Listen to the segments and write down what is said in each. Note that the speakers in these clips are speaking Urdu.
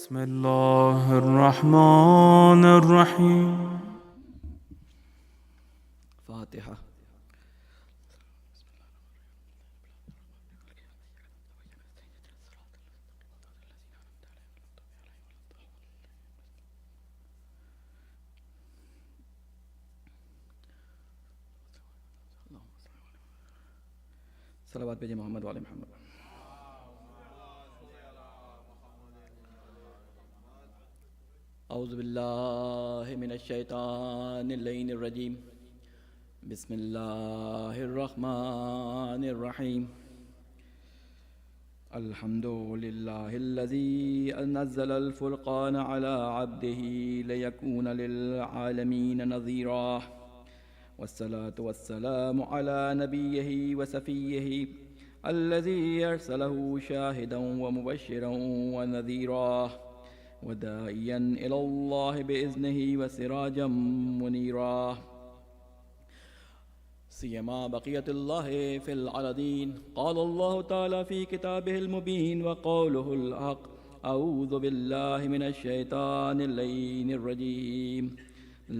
بسم الله الرحمن الرحيم. فاتحة. صلوات بھیجے محمد والے محمد. اعوذ باللہ من الشیطان اللعین الرجیم. بسم اللہ الرحمن الرحیم. الحمد للہ الذی نزل الفرقان علی عبدہ لیکون للعالمین نذیرا. والصلاة والسلام على نبيه وصفيه الذي أرسله شاهدا ومبشرا ونذيرا وداعيا إلى الله بإذنه وسراجا منيرا. سيما بقية الله في العالمين. قال الله تعالى في كتابه المبين وقوله الحق. أعوذ بالله من الشيطان اللعين الرجيم.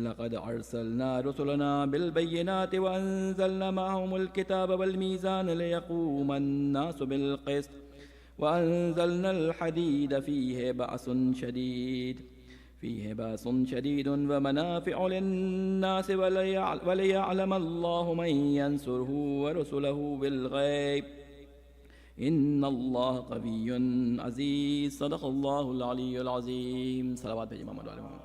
لقد أرسلنا رسلنا بالبينات وأنزلنا معهم الكتاب والميزان ليقوم الناس بالقسط وأنزلنا الحديد فيه بأس شديد ومنافع للناس وليعلم الله من ينصره ورسله بالغيب إن الله قوي عزيز. صدق الله العلي العظيم. صلوات بھیجے محمد والے محمد.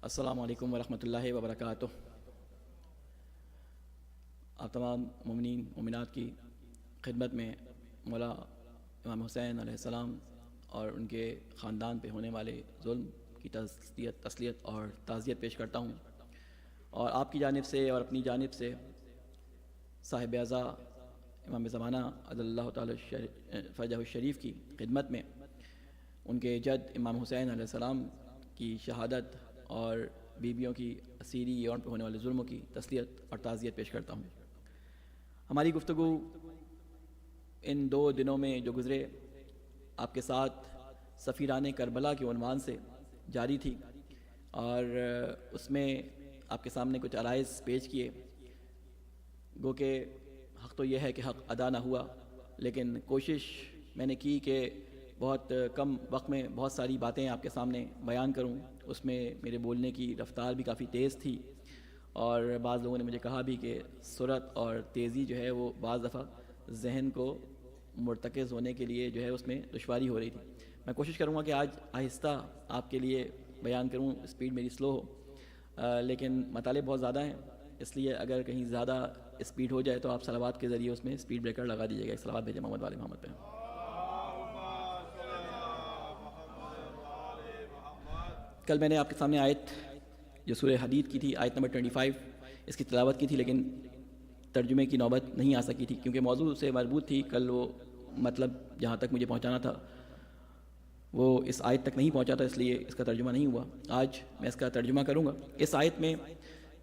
السلام علیکم ورحمۃ اللہ وبرکاتہ. آپ تمام مومنین مومنات کی خدمت میں مولا امام حسین علیہ السلام اور ان کے خاندان پہ ہونے والے ظلم کی تسلیت اور تعزیت پیش کرتا ہوں، اور آپ کی جانب سے اور اپنی جانب سے صاحب اعزا امام زمانہ عدل اللہ تعالی فرجہ الشریف کی خدمت میں ان کے جد امام حسین علیہ السلام کی شہادت اور بیویوں کی اسیری اور ان پہ ہونے والے ظلموں کی تسلیت اور تعزیت پیش کرتا ہوں. ہماری گفتگو ان 2 دنوں میں جو گزرے آپ کے ساتھ سفیران کربلا کے عنوان سے جاری تھی، اور اس میں آپ کے سامنے کچھ عرائض پیش کیے. گو کہ حق تو یہ ہے کہ حق ادا نہ ہوا، لیکن کوشش میں نے کی کہ بہت کم وقت میں بہت ساری باتیں آپ کے سامنے بیان کروں. اس میں میرے بولنے کی رفتار بھی کافی تیز تھی، اور بعض لوگوں نے مجھے کہا بھی کہ سرعت اور تیزی جو ہے وہ بعض دفعہ ذہن کو مرتکز ہونے کے لیے جو ہے اس میں دشواری ہو رہی تھی. میں کوشش کروں گا کہ آج آہستہ آپ کے لیے بیان کروں، اسپیڈ میری سلو ہو، لیکن مطالب بہت زیادہ ہیں، اس لیے اگر کہیں زیادہ اسپیڈ ہو جائے تو آپ صلوات کے ذریعے اس میں اسپیڈ بریکر لگا دیجیے گا. صلوات بھیجے محمد والے محمد پہ. کل میں نے آپ کے سامنے آیت جو سورہ حدید کی تھی، آیت نمبر 25، اس کی تلاوت کی تھی، لیکن ترجمے کی نوبت نہیں آ سکی تھی کیونکہ موضوع سے مربوط تھی. کل وہ مطلب جہاں تک مجھے پہنچانا تھا وہ اس آیت تک نہیں پہنچا تھا، اس لیے اس کا ترجمہ نہیں ہوا. آج میں اس کا ترجمہ کروں گا. اس آیت میں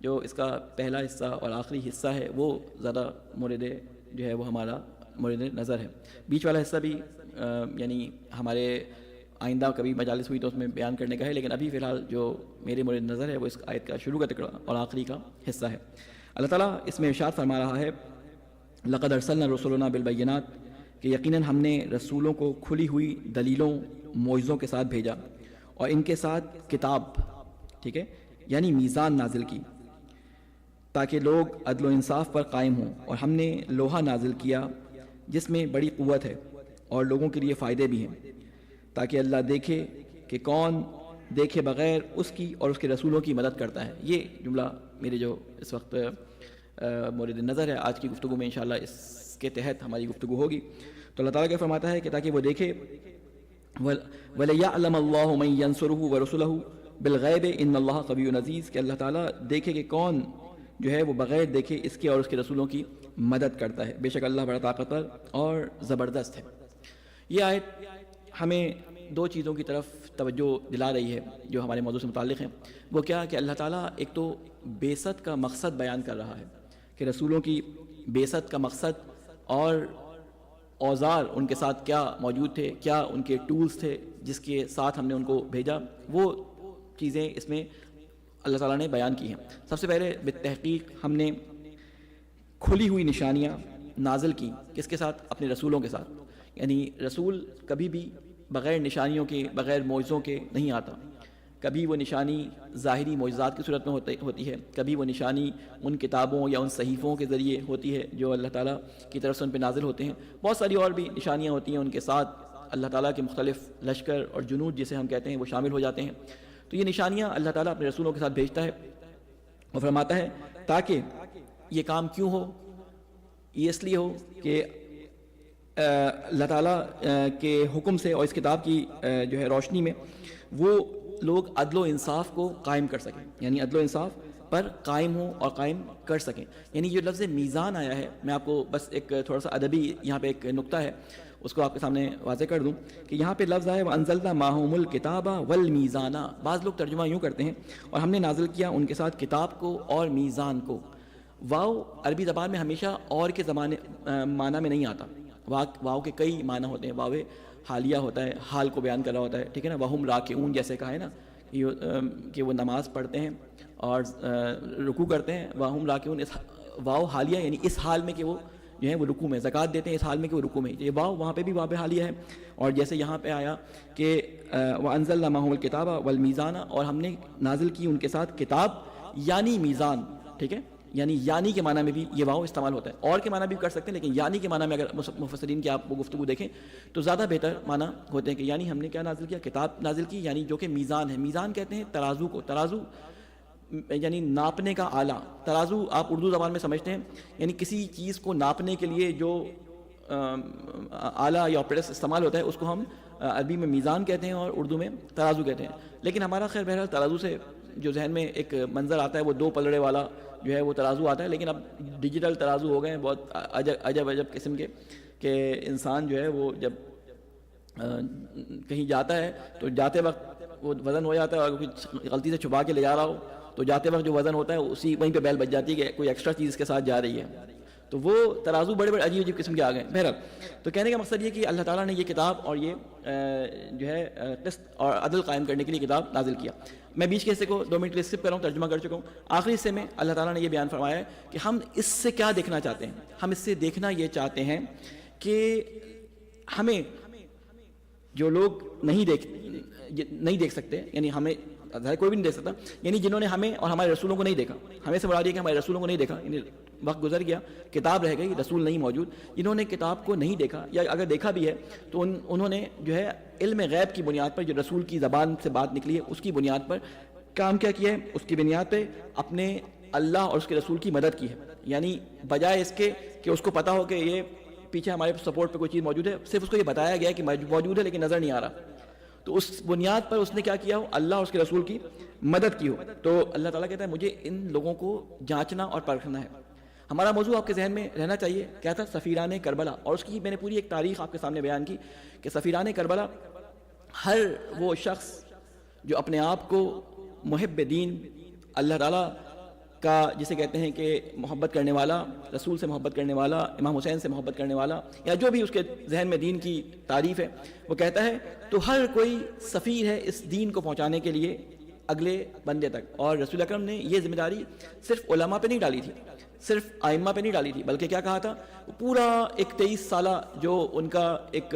جو اس کا پہلا حصہ اور آخری حصہ ہے وہ زیادہ مورد جو ہے وہ ہمارا مورد نظر ہے. بیچ والا حصہ بھی یعنی ہمارے آئندہ کبھی مجالس ہوئی تو اس میں بیان کرنے کا ہے، لیکن ابھی فی الحال جو میرے مورد نظر ہے وہ اس آیت کا شروع کا تکڑا اور آخری کا حصہ ہے. اللہ تعالیٰ اس میں ارشاد فرما رہا ہے، لقد ارسلنا رسولنا بالبینات، کہ یقیناً ہم نے رسولوں کو کھلی ہوئی دلیلوں معجزوں کے ساتھ بھیجا، اور ان کے ساتھ کتاب، ٹھیک ہے، یعنی میزان نازل کی تاکہ لوگ عدل و انصاف پر قائم ہوں. اور ہم نے لوہا نازل کیا جس میں بڑی قوت ہے اور لوگوں کے لیے فائدے بھی ہیں، تاکہ اللہ دیکھے کہ کون دیکھے بغیر اس کی اور اس کے رسولوں کی مدد کرتا ہے. یہ جملہ میرے جو اس وقت مورد نظر ہے آج کی گفتگو میں، انشاءاللہ اس کے تحت ہماری گفتگو ہوگی. تو اللہ تعالیٰ کیا فرماتا ہے کہ تاکہ وہ دیکھے، وَلَيَعْلَمَ اللَّهُ مَن يَنصُرُهُ وَرُسُلَهُ بِالْغَيْبِ إِنَّ اللَّهَ قَوِيٌّ عَزِيزٌ، کہ اللہ تعالیٰ دیکھے کہ کون جو ہے وہ بغیر دیکھے اس کے اور اس کے رسولوں کی مدد کرتا ہے. بے شک اللہ بڑا طاقتور اور زبردست ہے. یہ آیت ہمیں 2 چیزوں کی طرف توجہ دلا رہی ہے جو ہمارے موضوع سے متعلق ہیں. وہ کیا کہ اللہ تعالیٰ ایک تو بعثت کا مقصد بیان کر رہا ہے کہ رسولوں کی بعثت کا مقصد اور اوزار ان کے ساتھ کیا موجود تھے, کیا ان کے ٹولز تھے جس کے ساتھ ہم نے ان کو بھیجا, وہ چیزیں اس میں اللہ تعالیٰ نے بیان کی ہیں. سب سے پہلے بالتحقیق ہم نے کھلی ہوئی نشانیاں نازل کی. کس کے ساتھ؟ اپنے رسولوں کے ساتھ. یعنی رسول کبھی بھی بغیر نشانیوں کے, بغیر معجزوں کے نہیں آتا. کبھی وہ نشانی ظاہری معجزات کی صورت میں ہوتی ہے, کبھی وہ نشانی ان کتابوں یا ان صحیفوں کے ذریعے ہوتی ہے جو اللہ تعالیٰ کی طرف سے ان پہ نازل ہوتے ہیں. بہت ساری اور بھی نشانیاں ہوتی ہیں, ان کے ساتھ اللہ تعالیٰ کے مختلف لشکر اور جنود جسے ہم کہتے ہیں وہ شامل ہو جاتے ہیں. تو یہ نشانیاں اللہ تعالیٰ اپنے رسولوں کے ساتھ بھیجتا ہے اور فرماتا ہے تاکہ یہ کام کیوں ہو, یہ اس لیے ہو کہ اللہ تعالیٰ کے حکم سے اور اس کتاب کی جو ہے روشنی میں وہ لوگ عدل و انصاف کو قائم کر سکیں, یعنی عدل و انصاف پر قائم ہوں اور قائم کر سکیں. یعنی جو لفظ میزان آیا ہے, میں آپ کو بس ایک تھوڑا سا ادبی یہاں پہ ایک نقطہ ہے اس کو آپ کے سامنے واضح کر دوں کہ یہاں پہ لفظ آیا وَأَنزَلْنَا مَعَهُمُ الْكِتَابَ وَالْمِيزَانَ. بعض لوگ ترجمہ یوں کرتے ہیں اور ہم نے نازل کیا ان کے ساتھ کتاب کو اور میزان کو. واو عربی زبان میں ہمیشہ اور کے معنی میں نہیں آتا. واو کے کئی معنی ہوتے ہیں. واو حالیہ ہوتا ہے, حال کو بیان کر رہا ہوتا ہے, ٹھیک ہے نا. وہم راکعون جیسے کہا ہے نا کہ وہ نماز پڑھتے ہیں اور رکوع کرتے ہیں. وہم راکعون, واو حالیہ یعنی اس حال میں کہ وہ جو ہے وہ رکوع میں, زکوٰۃ دیتے ہیں اس حال میں کہ وہ رکوع میں. یہ واو وہاں پہ بھی واو حالیہ ہے. اور جیسے یہاں پہ آیا کہ وَأَنزَلْنَا مَعَهُمُ الْكِتَابَ وَالْمِيزَانَ, اور ہم نے نازل کی ان کے ساتھ کتاب یعنی میزان, ٹھیک ہے. یعنی کے معنی میں بھی یہ واو استعمال ہوتا ہے, اور کے معنی بھی کر سکتے ہیں, لیکن یعنی کے معنی میں اگر مفسرین کی آپ وہ گفتگو دیکھیں تو زیادہ بہتر معنی ہوتے ہیں کہ یعنی ہم نے کیا نازل کیا, کتاب نازل کی, یعنی جو کہ میزان ہے. میزان کہتے ہیں ترازو کو, ترازو یعنی ناپنے کا آلہ. ترازو آپ اردو زبان میں سمجھتے ہیں, یعنی کسی چیز کو ناپنے کے لیے جو آلہ یا پریس استعمال ہوتا ہے اس کو ہم عربی میں میزان کہتے ہیں اور اردو میں ترازو کہتے ہیں. لیکن ہمارا خیر بہرحال ترازو سے جو ذہن میں ایک منظر آتا ہے وہ دو پلڑے والا جو ہے وہ ترازو آتا ہے. لیکن اب ڈیجیٹل ترازو ہو گئے ہیں بہت عجب قسم کے, کہ انسان جو ہے وہ جب کہیں جاتا ہے تو جاتے وقت وہ وزن ہو جاتا ہے, اور غلطی سے چھپا کے لے جا رہا ہو تو جاتے وقت جو وزن ہوتا ہے اسی وہیں پہ بیل بچ جاتی ہے کہ کوئی ایکسٹرا چیز کے ساتھ جا رہی ہے. تو وہ ترازو بڑے عجیب قسم کے آ گئے. بہرحال تو کہنے کا مقصد یہ کہ اللہ تعالیٰ نے یہ کتاب اور یہ جو ہے قسط اور عدل قائم کرنے کے لیے کتاب نازل کیا. میں بیچ کے حصے کو 2 منٹ کے لیے اسکپ کر رہا ہوں, ترجمہ کر چکا ہوں. آخری حصے میں اللہ تعالیٰ نے یہ بیان فرمایا ہے کہ ہم اس سے کیا دیکھنا چاہتے ہیں. ہم اس سے دیکھنا یہ چاہتے ہیں کہ ہمیں جو لوگ نہیں دیکھ سکتے, یعنی ہمیں کوئی بھی نہیں دیکھ سکتا, یعنی جنہوں نے ہمیں اور ہمارے رسولوں کو نہیں دیکھا. ہمیں سے مراد یہ کہ ہمارے رسولوں کو نہیں دیکھا, یعنی وقت گزر گیا, کتاب رہ گئی, رسول نہیں موجود. جنہوں نے کتاب کو نہیں دیکھا یا اگر دیکھا بھی ہے تو انہوں نے جو ہے علم غیب کی بنیاد پر, جو رسول کی زبان سے بات نکلی ہے اس کی بنیاد پر کام کیا ہے, اس کی بنیاد پہ اپنے اللہ اور اس کے رسول کی مدد کی ہے. یعنی بجائے اس کے کہ اس کو پتا ہو کہ یہ پیچھے ہمارے سپورٹ پہ کوئی چیز موجود ہے, صرف اس کو یہ بتایا گیا کہ موجود ہے لیکن نظر نہیں آ رہا, تو اس بنیاد پر اس نے کیا کیا ہو, اللہ اور اس کے رسول کی مدد کی ہو. تو اللہ تعالیٰ کہتا ہے مجھے ان لوگوں کو جانچنا اور پرکھنا ہے. ہمارا موضوع آپ کے ذہن میں رہنا چاہیے کیا تھا, سفیران کربلا. اور اس کی میں نے پوری ایک تاریخ آپ کے سامنے بیان کی کہ سفیران کربلا ہر وہ شخص جو اپنے آپ کو محب دین, اللہ تعالیٰ کا جسے کہتے ہیں کہ محبت کرنے والا, رسول سے محبت کرنے والا, امام حسین سے محبت کرنے والا, یا جو بھی اس کے ذہن میں دین کی تعریف ہے وہ کہتا ہے, تو ہر کوئی سفیر ہے اس دین کو پہنچانے کے لیے اگلے بندے تک. اور رسول اکرم نے یہ ذمہ داری صرف علماء پہ نہیں ڈالی تھی, صرف ائمہ پہ نہیں ڈالی تھی, بلکہ کیا کہا تھا, پورا ایک 23 سالہ جو ان کا ایک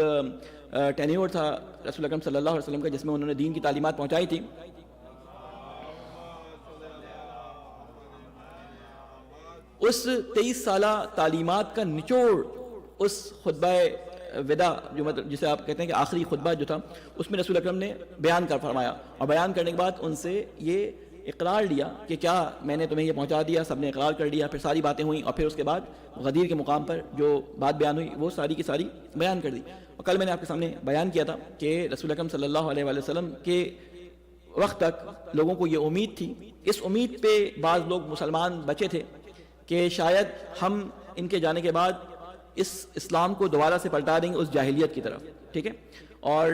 ٹینیور تھا رسول اکرم صلی اللہ علیہ وسلم کا, جس میں انہوں نے دین کی تعلیمات پہنچائی تھی, اس 23 سالہ تعلیمات کا نچوڑ اس خطبہ وداع جو مطلب جسے آپ کہتے ہیں کہ آخری خطبہ جو تھا, اس میں رسول اکرم نے بیان کر فرمایا. اور بیان کرنے کے بعد ان سے یہ اقرار لیا کہ کیا میں نے تمہیں یہ پہنچا دیا, سب نے اقرار کر لیا. پھر ساری باتیں ہوئیں اور پھر اس کے بعد غدیر کے مقام پر جو بات بیان ہوئی وہ ساری کی ساری بیان کر دی. اور کل میں نے آپ کے سامنے بیان کیا تھا کہ رسول اکرم صلی اللہ علیہ وآلہ وسلم کے وقت تک لوگوں کو یہ امید تھی, اس امید پہ بعض لوگ مسلمان بچے تھے کہ شاید ہم ان کے جانے کے بعد اس اسلام کو دوبارہ سے پلٹا دیں گے اس جاہلیت کی طرف, ٹھیک ہے. اور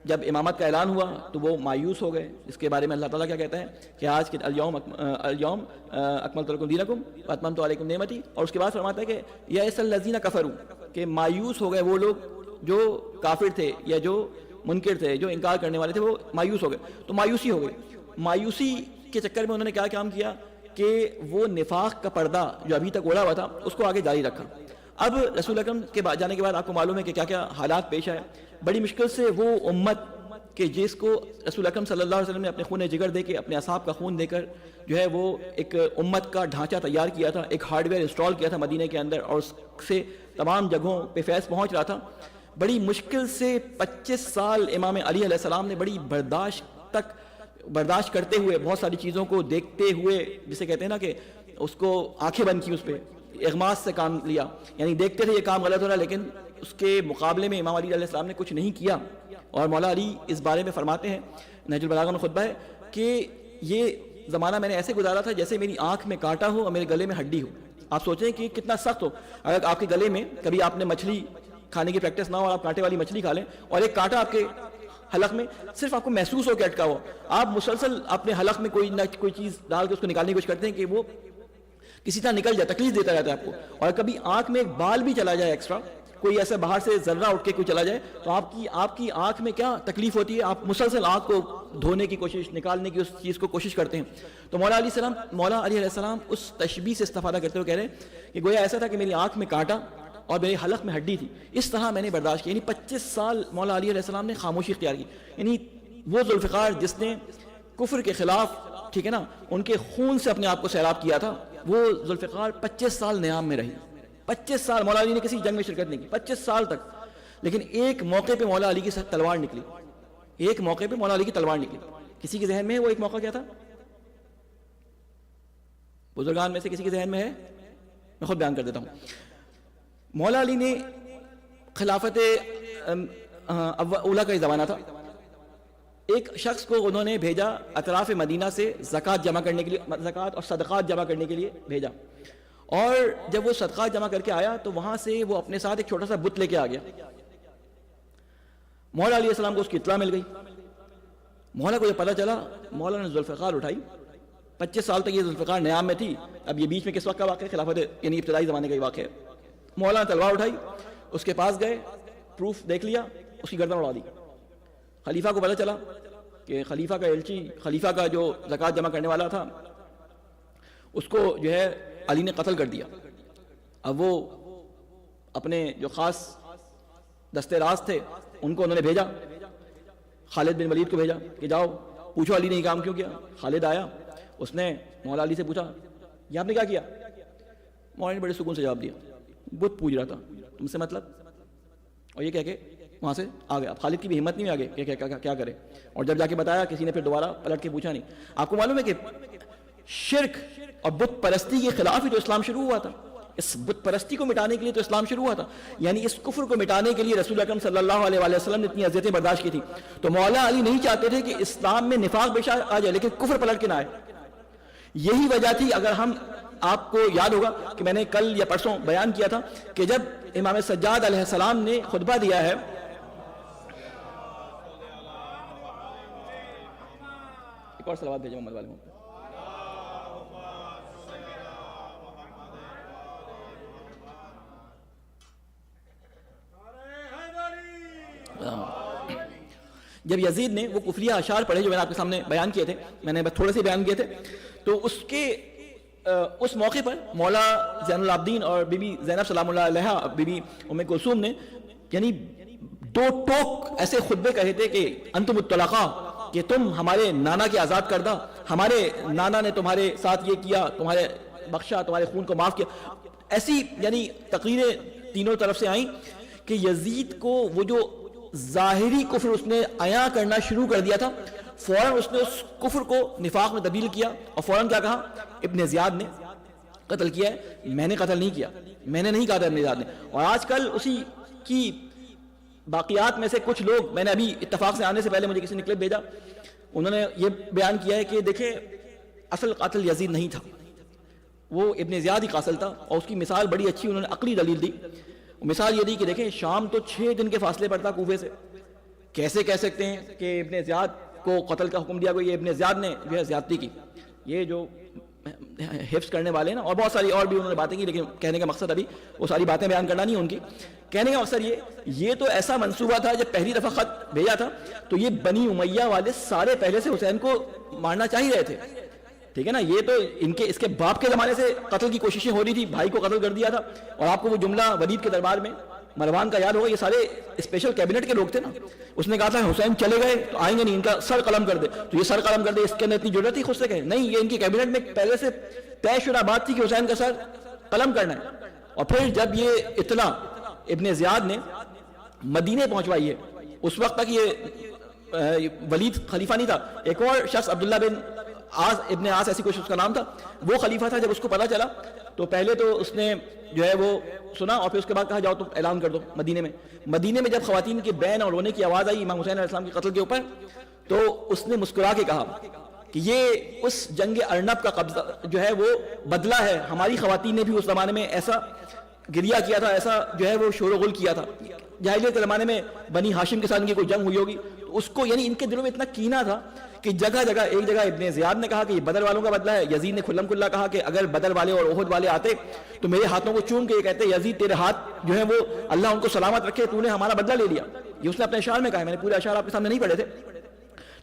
جب امامت کا اعلان ہوا تو وہ مایوس ہو گئے، اس کے بارے میں اللہ تعالیٰ کیا کہتا ہے کہ آج کے اليوم اکملت لکم دینکم واتممت علیکم نعمتی، اور اس کے بعد فرماتا ہے کہ یئس الذین کفروا، کہ مایوس ہو گئے وہ لوگ جو کافر تھے یا جو منکر تھے، جو انکار کرنے والے تھے، وہ مایوس ہو گئے. تو مایوسی ہو گئی. مایوسی کے چکر میں انہوں نے کیا کام کیا کہ وہ نفاق کا پردہ جو ابھی تک اوڑھا ہوا تھا اس کو آگے جاری رکھا. اب رسول اکرم کے جانے کے بعد آپ کو معلوم ہے کہ کیا کیا حالات پیش آئے. بڑی مشکل سے وہ امت کہ جس کو رسول اکرم صلی اللہ علیہ وسلم نے اپنے خون جگر دے کے، اپنے اصحاب کا خون دے کر جو ہے وہ ایک امت کا ڈھانچہ تیار کیا تھا، ایک ہارڈ ویئر انسٹال کیا تھا مدینہ کے اندر، اور اس سے تمام جگہوں پہ فیض پہنچ رہا تھا. بڑی مشکل سے 25 سال امام علی علیہ السلام نے بڑی برداشت کرتے ہوئے، بہت ساری چیزوں کو دیکھتے ہوئے، جسے کہتے ہیں نا کہ اس کو آنکھیں بند کی، اس پہ اغماس سے کام لیا، یعنی دیکھتے تھے یہ کام غلط ہو رہا ہے، لیکن اس کے مقابلے میں امام علی علیہ السلام نے کچھ نہیں کیا. اور مولا علی اس بارے میں فرماتے ہیں، نہج البلاغہ میں خطبہ ہے، کہ یہ زمانہ میں نے ایسے گزارا تھا جیسے میری آنکھ میں کانٹا ہو اور میرے گلے میں ہڈی ہو. آپ سوچیں کہ کتنا سخت ہو. اگر آپ کے گلے میں کبھی آپ نے مچھلی کھانے کی پریکٹس نہ ہو اور آپ کانٹے والی مچھلی کھا لیں اور ایک کانٹا آپ کے حلق میں صرف آپ کو محسوس ہو کے اٹکا ہو، آپ مسلسل اپنے حلق میں کوئی نہ کوئی چیز ڈال کے اس کو نکالنے کی کوشش کرتے ہیں کہ وہ کسی طرح نکل جائے، تکلیف دیتا رہتا ہے آپ کو. اور کبھی آنکھ میں ایک بال بھی چلا جائے ایکسٹرا، کوئی ایسا باہر سے ذرہ اٹھ کے کوئی چلا جائے، تو آپ کی آنکھ میں کیا تکلیف ہوتی ہے. آپ مسلسل آنکھ کو دھونے کی کوشش، نکالنے کی اس چیز کو کوشش کرتے ہیں. تو مولا علی علیہ السلام اس تشبیہ سے استفادہ کرتے ہوئے کہہ رہے ہیں کہ گویا ایسا تھا کہ میری آنکھ میں کانٹا اور میرے حلق میں ہڈی تھی، اس طرح میں نے برداشت کی. یعنی 25 سال مولا علی علیہ السلام نے خاموشی اختیار کی. یعنی وہ ذوالفقار جس نے کفر کے خلاف، ٹھیک ہے نا، ان کے خون سے اپنے آپ کو سیراب کیا تھا، وہ ذوالفقار 25 سال نیام میں رہی. 25 سال مولا علی نے کسی جنگ میں شرکت نہیں کی، 25 سال تک. لیکن ایک موقع پہ مولا علی کی تلوار نکلی، ایک موقع پہ مولا علی کی تلوار نکلی. کسی کے ذہن میں ہے وہ ایک موقع کیا تھا؟ بزرگان میں سے کسی کے ذہن میں ہے؟ میں خود بیان کر دیتا ہوں. مولا علی نے خلافت اولا کا زمانہ تھا، ایک شخص کو انہوں نے بھیجا اطراف مدینہ سے زکوٰۃ جمع کرنے کے لیے، زکوٰۃ اور صدقات جمع کرنے کے لیے بھیجا. اور جب وہ صدقات جمع کر کے آیا تو وہاں سے وہ اپنے ساتھ ایک چھوٹا سا بت لے کے آ گیا. مولا علیہ السلام کو اس کی اطلاع مل گئی. مولا کو یہ پتہ چلا، مولا نے ذوالفقار اٹھائی. 25 سال تک یہ ذوالفقار نیام میں تھی. اب یہ بیچ میں کس وقت کا واقعہ ہے؟ خلافت یعنی ابتدائی زمانے کا ہی واقعہ ہے. مولا نے تلوار اٹھائی، اس کے پاس گئے، پروف دیکھ لیا، اس کی گردن اڑا دی. خلیفہ کو پتہ چلا کہ خلیفہ کا ایلچی، خلیفہ کا جو زکوٰۃ جمع کرنے والا تھا، اس کو جو ہے علی نے قتل کر دیا. اب وہ اپنے جو خاص دستے راز تھے ان کو انہوں نے بھیجا، خالد بن ولید کو بھیجا کہ جاؤ پوچھو علی نے یہ کام کیوں کیا. خالد آیا، اس نے مولا علی سے پوچھا یہ آپ نے کیا کیا؟ مولا نے بڑے سکون سے جواب دیا، بت پوج رہا تھا، تم سے مطلب. اور یہ کہہ کے وہاں سے آ گیا. اب خالد کی بھی ہمت نہیں ہوئی آگے کہ کیا کرے. اور جب جا کے بتایا، کسی نے پھر دوبارہ پلٹ کے پوچھا نہیں. آپ کو معلوم ہے کہ شرک اور بت پرستی کے خلاف ہی تو اسلام شروع ہوا تھا. اس بت پرستی کو مٹانے کے لیے تو اسلام شروع ہوا تھا. یعنی اس کفر کو مٹانے کے لیے رسول اکرم صلی اللہ علیہ وسلم نے اتنی اذیتیں برداشت کی تھی. تو مولا علی نہیں چاہتے تھے کہ اسلام میں نفاق بے شک آ جائے لیکن کفر پلٹ کے نہ آئے. یہی وجہ تھی. اگر ہم، آپ کو یاد ہوگا کہ میں نے کل یا پرسوں بیان کیا تھا کہ جب امام سجاد علیہ السلام نے خطبہ دیا ہے، ایک اور صلوات بھیجو محمد والے ہوں. جب یزید نے وہ کفریہ اشعار پڑھے جو میں نے آپ کے سامنے بیان کیے تھے، میں نے بس تھوڑے سے بیان کیے تھے، تو اس موقع پر مولا زین العابدین اور بی بی زینب سلام اللہ علیہا، بی بی ام کلثوم نے یعنی 2 ٹوک ایسے خطبے کہے تھے کہ انتم الطلقاء، کہ تم ہمارے نانا کے آزاد کردہ، ہمارے نانا نے تمہارے ساتھ یہ کیا، تمہارے بخشا، تمہارے خون کو معاف کیا. ایسی یعنی تقریریں تینوں طرف سے آئیں کہ یزید کو وہ جو ظاہری کفر اس نے عیاں کرنا شروع کر دیا تھا، فوراً اس نے اس کفر کو نفاق میں تبدیل کیا اور فوراً کیا کہا؟ ابن زیاد نے قتل کیا ہے، میں نے قتل نہیں کیا، میں نے نہیں کہا تھا ابن زیاد نے. اور آج کل اسی کی باقیات میں سے کچھ لوگ، میں نے ابھی اتفاق سے آنے سے پہلے مجھے کسی نے کلپ بھیجا، انہوں نے یہ بیان کیا ہے کہ دیکھیں اصل قاتل یزید نہیں تھا، وہ ابن زیاد ہی قاتل تھا. اور اس کی مثال بڑی اچھی انہوں نے عقلی دلیل دی. مثال یہ دی کہ دیکھیں شام تو 6 دن کے فاصلے پر تھا کوفے سے، کیسے کہہ سکتے ہیں کہ ابن زیاد کو قتل کا حکم دیا گیا؟ یہ ابن زیاد نے جو ہے زیادتی کی. یہ جو حفظ کرنے والے ہیں نا، اور بہت ساری اور بھی انہوں نے باتیں کی، لیکن کہنے کا مقصد ابھی وہ ساری باتیں بیان کرنا نہیں ان کی. کہنے کا مقصد یہ تو ایسا منصوبہ تھا، جب پہلی دفعہ خط بھیجا تھا تو یہ بنی امیہ والے سارے پہلے سے حسین کو مارنا چاہ ہی رہے تھے. ٹھیک ہے نا، یہ تو اس کے باپ کے زمانے سے قتل کی کوششیں ہو رہی تھی، بھائی کو قتل کر دیا تھا. اور آپ کو وہ جملہ ولید کے دربار میں مروان کا یاد ہوگا، یہ سارے اسپیشل کیبنٹ کے لوگ تھے نا. اس نے کہا تھا حسین چلے گئے تو آئیں گے نہیں، ان کا سر قلم کر دے. تو یہ سر قلم کر دے، اس کے اندر اتنی ضرورت تھی خود سے کہے؟ نہیں، یہ ان کی کیبنٹ میں پہلے سے طے شدہ بات تھی کہ حسین کا سر قلم کرنا ہے. اور پھر جب یہ اطلاع ابن زیاد نے مدینے پہنچوائی ہے، اس وقت تک یہ ولید خلیفہ نہیں تھا، ایک اور شخص عبداللہ بن عاص ابن عاص ایسی کوئی اس کا نام تھا، وہ خلیفہ تھا. جب اس کو پتا چلا تو پہلے تو اس نے جو ہے وہ سنا، اور پھر اس کے بعد کہا جاؤ تم اعلان کر دو مدینے میں. مدینے میں جب خواتین کے بین اور رونے کی آواز آئی امام حسین علیہ السلام کے قتل کے اوپر، تو اس نے مسکرا کے کہا کہ یہ اس جنگ ارنب کا قبضہ جو ہے وہ بدلہ ہے. ہماری خواتین نے بھی اس زمانے میں ایسا گریہ کیا تھا، ایسا جو ہے وہ شور و غل کیا تھا. جاہلیت کے زمانے میں بنی ہاشم کے ساتھ ان کی کوئی جنگ ہوئی ہوگی، تو اس کو یعنی ان کے دلوں میں اتنا کینہ تھا کہ جگہ جگہ، ایک جگہ ابن زیاد نے کہا کہ یہ بدر والوں کا بدلہ ہے. یزید نے کھلم کھلا کہا کہ اگر بدر والے اور احد والے آتے تو میرے ہاتھوں کو چوم کے یہ کہتے یزید تیرے ہاتھ جو ہے وہ اللہ ان کو سلامت رکھے، تو نے ہمارا بدلہ لے لیا. یہ اس نے اپنے اشعار میں کہا ہے، میں نے پورے اشعار آپ کے سامنے نہیں پڑھے تھے.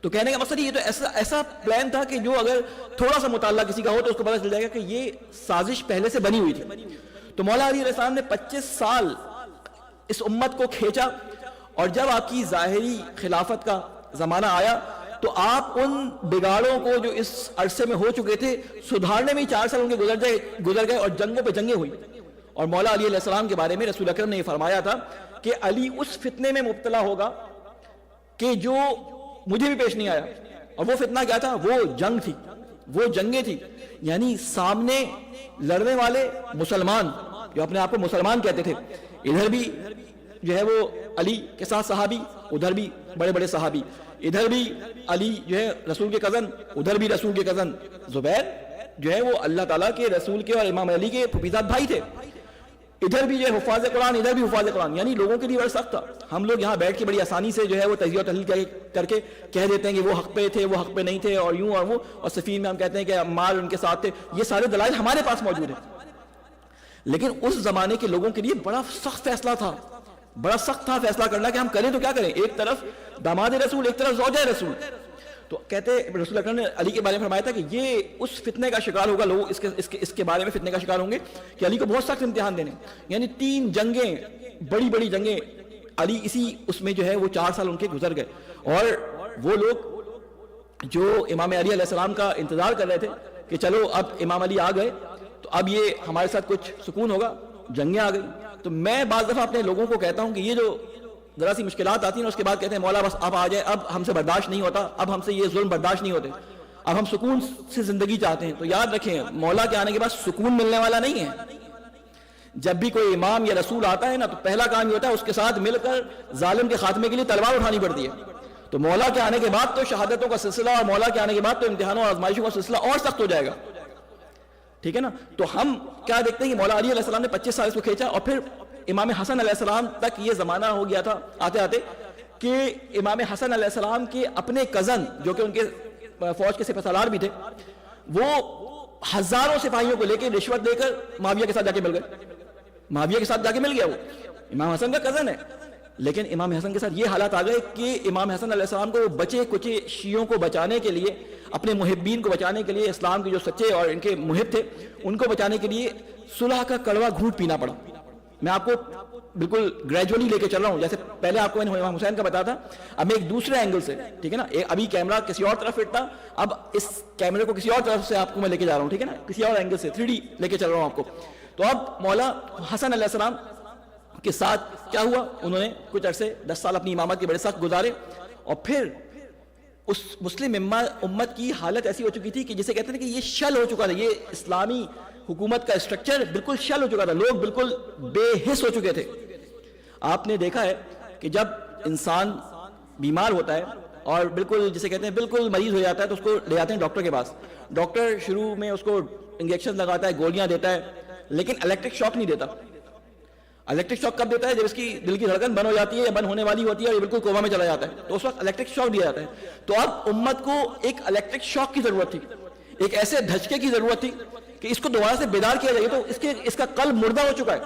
تو کہنے کا مقصد یہ تو ایسا پلان تھا کہ جو اگر تھوڑا سا مطالعہ کسی کا ہو تو اس کو پتہ چل جائے گا کہ یہ سازش پہلے سے بنی ہوئی تھی. تو مولا علی علیہ السلام نے 25 سال اس امت کو کھینچا، اور جب آپ کی ظاہری خلافت کا زمانہ آیا تو آپ ان بگاڑوں کو جو اس عرصے میں ہو چکے تھے سدھارنے میں ہی 4 سال ان کے گزر گئے، اور جنگوں پہ جنگیں ہوئی. اور مولا علی علیہ السلام کے بارے میں رسول اکرم نے یہ فرمایا تھا کہ علی اس فتنے میں مبتلا ہوگا کہ جو مجھے بھی پیش نہیں آیا. اور وہ فتنہ کیا تھا؟ وہ جنگ تھی، وہ جنگیں تھی. یعنی سامنے لڑنے والے مسلمان جو اپنے آپ کو مسلمان کہتے تھے، ادھر بھی جو ہے وہ علی کے ساتھ صحابی، ادھر بھی بڑے بڑے صحابی، ادھر بھی علی جو ہے رسول کے کزن، ادھر بھی رسول کے کزن زبیر جو ہے وہ اللہ تعالیٰ کے رسول کے اور امام علی کے پھوپھیزاد بھائی تھے. ادھر بھی جو ہے حفاظ قرآن، ادھر بھی حفاظ قرآن. یعنی لوگوں کے لیے بڑا سخت تھا. ہم لوگ یہاں بیٹھ کے بڑی آسانی سے جو ہے وہ تجزیہ و تحلیل کر کے کہہ دیتے ہیں کہ وہ حق پہ تھے، وہ حق پہ نہیں تھے، اور یوں اور وہ، اور صفین میں ہم کہتے ہیں کہ عمار ان کے ساتھ تھے. یہ سارے دلائل ہمارے پاس موجود ہیں، لیکن اس زمانے کے لوگوں کے لیے بڑا سخت فیصلہ تھا، بڑا سخت تھا فیصلہ کرنا کہ ہم کریں تو کیا کریں. ایک طرف داماد رسول، ایک طرف زوجہ رسول. تو کہتے رسول اکرم نے علی کے بارے میں فرمایا تھا کہ یہ اس فتنے کا شکار ہوگا، لوگ اس کے بارے میں فتنے کا شکار ہوں گے کہ علی کو بہت سخت امتحان دینے. یعنی 3 جنگیں، بڑی بڑی جنگیں، علی اسی اس میں جو ہے وہ 4 سال ان کے گزر گئے. اور وہ لوگ جو امام علی علیہ السلام کا انتظار کر رہے تھے کہ چلو اب امام علی آ گئے تو اب یہ ہمارے ساتھ کچھ سکون ہوگا، جنگیں آ گئی. تو میں بعض دفعہ اپنے لوگوں کو کہتا ہوں کہ یہ جو ذرا سی مشکلات آتی ہیں اس کے بعد کہتے ہیں مولا بس اب آ جائے، اب ہم سے برداشت نہیں ہوتا، اب ہم سے یہ ظلم برداشت نہیں ہوتے، اب ہم سکون سے زندگی چاہتے ہیں. تو یاد رکھیں مولا کے آنے کے بعد سکون ملنے والا نہیں ہے. جب بھی کوئی امام یا رسول آتا ہے نا تو پہلا کام یہ ہوتا ہے اس کے ساتھ مل کر ظالم کے خاتمے کے لیے تلوار اٹھانی پڑتی ہے. تو مولا کے آنے کے بعد تو شہادتوں کا سلسلہ، اور مولا کے آنے کے بعد تو امتحانوں اور آزمائشوں کا سلسلہ اور سخت ہو جائے گا. ٹھیک ہے نا. تو ہم کیا دیکھتے ہیں کہ مولا علی علیہ السلام نے 25 سال اس کو کھینچا، اور پھر امام حسن علیہ السلام تک یہ زمانہ ہو گیا تھا آتے آتے کہ امام حسن علیہ السلام کے اپنے کزن جو کہ ان کے فوج کے سپہ سالار بھی تھے، وہ ہزاروں سپاہیوں کو لے کے رشوت دے کر معاویہ کے ساتھ جا کے مل گئے. معاویہ کے ساتھ جا کے مل گیا. وہ امام حسن کا کزن ہے، لیکن امام حسن کے ساتھ یہ حالات آ گئے کہ امام حسن علیہ السلام کو بچے کچے شیعوں کو بچانے کے لیے، اپنے محبین کو بچانے کے لیے، اسلام کے جو سچے اور ان کے محب تھے ان کو بچانے کے لیے صلح کا کڑوا گھونٹ پینا پڑا. میں آپ کو بالکل گریجولی لے کے چل رہا ہوں. جیسے پہلے آپ کو میں نے امام حسین کا بتایا تھا، اب میں ایک دوسرے اینگل سے، ٹھیک ہے نا، ابھی کیمرہ کسی اور طرف فٹ تھا، اب اس کیمرے کو کسی اور طرف سے آپ کو میں لے کے جا رہا ہوں، ٹھیک ہے نا، کسی اور اینگل سے 3D لے کے چل رہا ہوں آپ کو. تو اب مولا حسن علیہ السلام کے ساتھ کیا ہوا، انہوں نے کچھ عرصے 10 سال اپنی امامت کے بڑے سخت گزارے، اور پھر اس مسلم امت کی حالت ایسی ہو چکی تھی کہ جسے کہتے ہیں کہ یہ شل ہو چکا تھا. یہ اسلامی حکومت کا اسٹرکچر بالکل شل ہو چکا تھا، لوگ بالکل بے حس ہو چکے تھے. آپ نے دیکھا ہے کہ جب انسان بیمار ہوتا ہے اور بالکل جسے کہتے ہیں بالکل مریض ہو جاتا ہے تو اس کو لے جاتے ہیں ڈاکٹر کے پاس. ڈاکٹر شروع میں اس کو انجیکشن لگاتا ہے، گولیاں دیتا ہے، لیکن الیکٹرک شاک نہیں دیتا. الیکٹرک شاک کب دیتا ہے؟ جب اس کی دل کی دھڑکن بند ہو جاتی ہے یا بند ہونے والی ہوتی ہے اور یہ بالکل کوما میں چلا جاتا ہے، تو اس وقت الیکٹرک شاک دیا جاتا ہے. تو اب امت کو ایک الیکٹرک شاک کی ضرورت تھی، ایک ایسے دھچکے کی ضرورت تھی کہ اس کو دوبارہ سے بیدار کیا جائے. تو اس کا قلب مردہ ہو چکا ہے.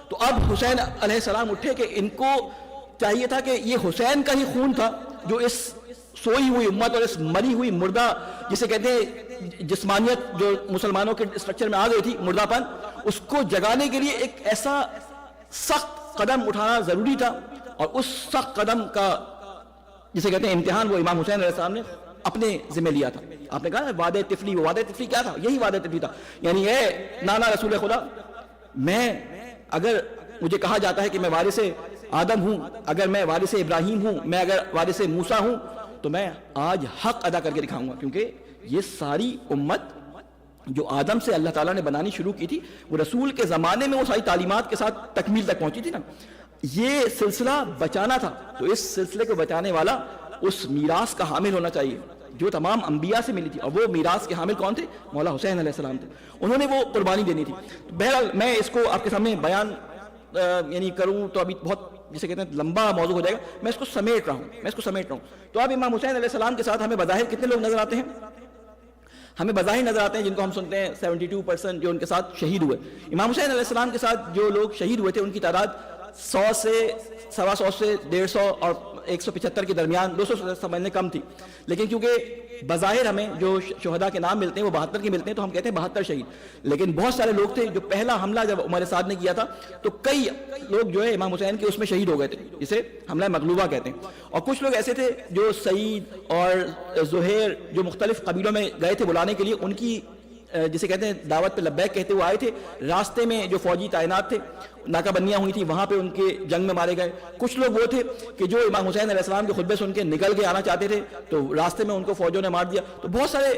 تو اب حسین علیہ السلام اٹھے کہ ان کو چاہیے تھا کہ یہ حسین کا ہی خون تھا جو اس سوئی ہوئی امت اور اس مری ہوئی مردہ جسے کہتے ہیں جسمانیت جو مسلمانوں کے اسٹرکچر میں آ گئی تھی، مردہ پن، اس کو جگانے کے لیے ایک ایسا سخت قدم اٹھانا ضروری تھا. اور اس سخت قدم کا جسے کہتے ہیں امتحان وہ امام حسین علیہ السلام نے اپنے ذمہ لیا تھا. آپ نے کہا نا وعدہ طفلی، وہ وعدہ طفلی کیا تھا؟ یہی وعدہ طفلی تھا. یعنی اے نانا رسول خدا، میں اگر مجھے کہا جاتا ہے کہ میں وارث آدم ہوں، اگر میں وارث ابراہیم ہوں، میں اگر وارث موسیٰ ہوں، تو میں آج حق ادا کر کے دکھاؤں گا. کیونکہ یہ ساری امت جو آدم سے اللہ تعالیٰ نے بنانی شروع کی تھی، وہ رسول کے زمانے میں وہ ساری تعلیمات کے ساتھ تکمیل تک پہنچی تھی نا. یہ سلسلہ بچانا تھا، تو اس سلسلے کو بچانے والا اس میراث کا حامل ہونا چاہیے جو تمام انبیاء سے ملی تھی. اور وہ میراث کے حامل کون تھے؟ مولا حسین علیہ السلام تھے. انہوں نے وہ قربانی دینی تھی. بہرحال میں اس کو آپ کے سامنے بیان یعنی کروں تو ابھی بہت جسے کہتے ہیں لمبا موضوع ہو جائے گا. میں اس کو سمیٹ رہا ہوں. تو اب امام حسین علیہ السلام کے ساتھ ہمیں بظاہر کتنے لوگ نظر آتے ہیں؟ ہمیں بظاہر نظر آتے ہیں جن کو ہم سنتے ہیں 72% جو ان کے ساتھ شہید ہوئے. امام حسین علیہ السلام کے ساتھ جو لوگ شہید ہوئے تھے ان کی تعداد 100 سے 125 سے 150 اور 175 کے درمیان، 200 سے سمجھنے کم تھی. لیکن کیونکہ بظاہر ہمیں جو شہداء کے نام ملتے ہیں وہ 72 کے ملتے ہیں، تو ہم کہتے ہیں 72 شہید. لیکن بہت سارے لوگ تھے جو پہلا حملہ جب عمر سعد نے کیا تھا تو کئی لوگ جو ہے امام حسین کے اس میں شہید ہو گئے تھے، جسے حملہ مغلوبہ کہتے ہیں. اور کچھ لوگ ایسے تھے جو سعید اور زہیر جو مختلف قبیلوں میں گئے تھے بلانے کے لیے، ان کی جسے کہتے ہیں دعوت پہ لبیک کہتے ہوئے آئے تھے. راستے میں جو فوجی تعینات تھے، ناکہ بندیاں ہوئی تھیں، وہاں پہ ان کے جنگ میں مارے گئے. کچھ لوگ وہ تھے کہ جو امام حسین علیہ السلام کے خطبے سن کے نکل کے آنا چاہتے تھے تو راستے میں ان کو فوجوں نے مار دیا. تو بہت سارے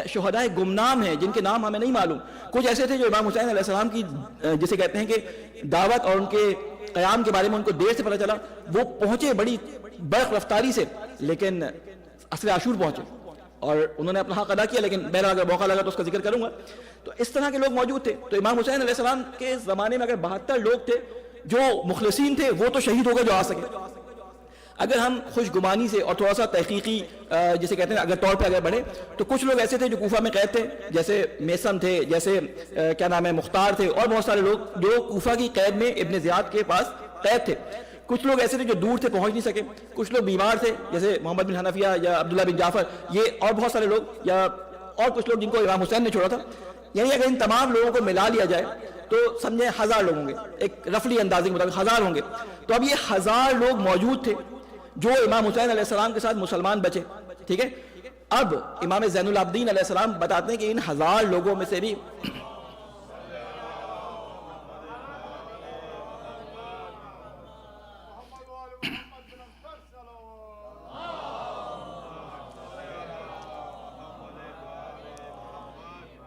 شہداء گمنام ہیں جن کے نام ہمیں نہیں معلوم. کچھ ایسے تھے جو امام حسین علیہ السلام کی جسے کہتے ہیں کہ دعوت اور ان کے قیام کے بارے میں ان کو دیر سے پتہ چلا. وہ پہنچے بڑی برق رفتاری سے، لیکن عصر عاشور پہنچے اور انہوں نے اپنا حق ادا کیا. لیکن بہرحال اگر موقع لگا تو اس کا ذکر کروں گا. تو اس طرح کے لوگ موجود تھے. تو امام حسین علیہ السلام کے زمانے میں اگر 72 لوگ تھے جو مخلصین تھے، وہ تو شہید ہو گئے جو آ سکے. اگر ہم خوش گمانی سے اور تھوڑا سا تحقیقی جسے کہتے ہیں اگر طور پہ اگر بڑھے تو کچھ لوگ ایسے تھے جو کوفہ میں قید تھے، جیسے میسم تھے، جیسے کیا نام ہے مختار تھے، اور بہت سارے لوگ جو کوفہ کی قید میں ابن زیاد کے پاس قید تھے. کچھ لوگ ایسے تھے جو دور تھے، پہنچ نہیں سکے. کچھ لوگ بیمار تھے جیسے محمد بن حنفیہ یا عبداللہ بن جعفر، یہ اور بہت سارے لوگ، یا اور کچھ لوگ جن کو امام حسین نے چھوڑا تھا. یعنی اگر ان تمام لوگوں کو ملا لیا جائے تو سمجھیں 1000 لوگ ہوں گے، ایک رفلی اندازے کے مطابق 1000 ہوں گے. تو اب یہ 1000 لوگ موجود تھے جو امام حسین علیہ السلام کے ساتھ مسلمان بچے. ٹھیک ہے. اب امام زین العابدین علیہ السلام بتاتے ہیں کہ ان 1000 لوگوں میں سے بھی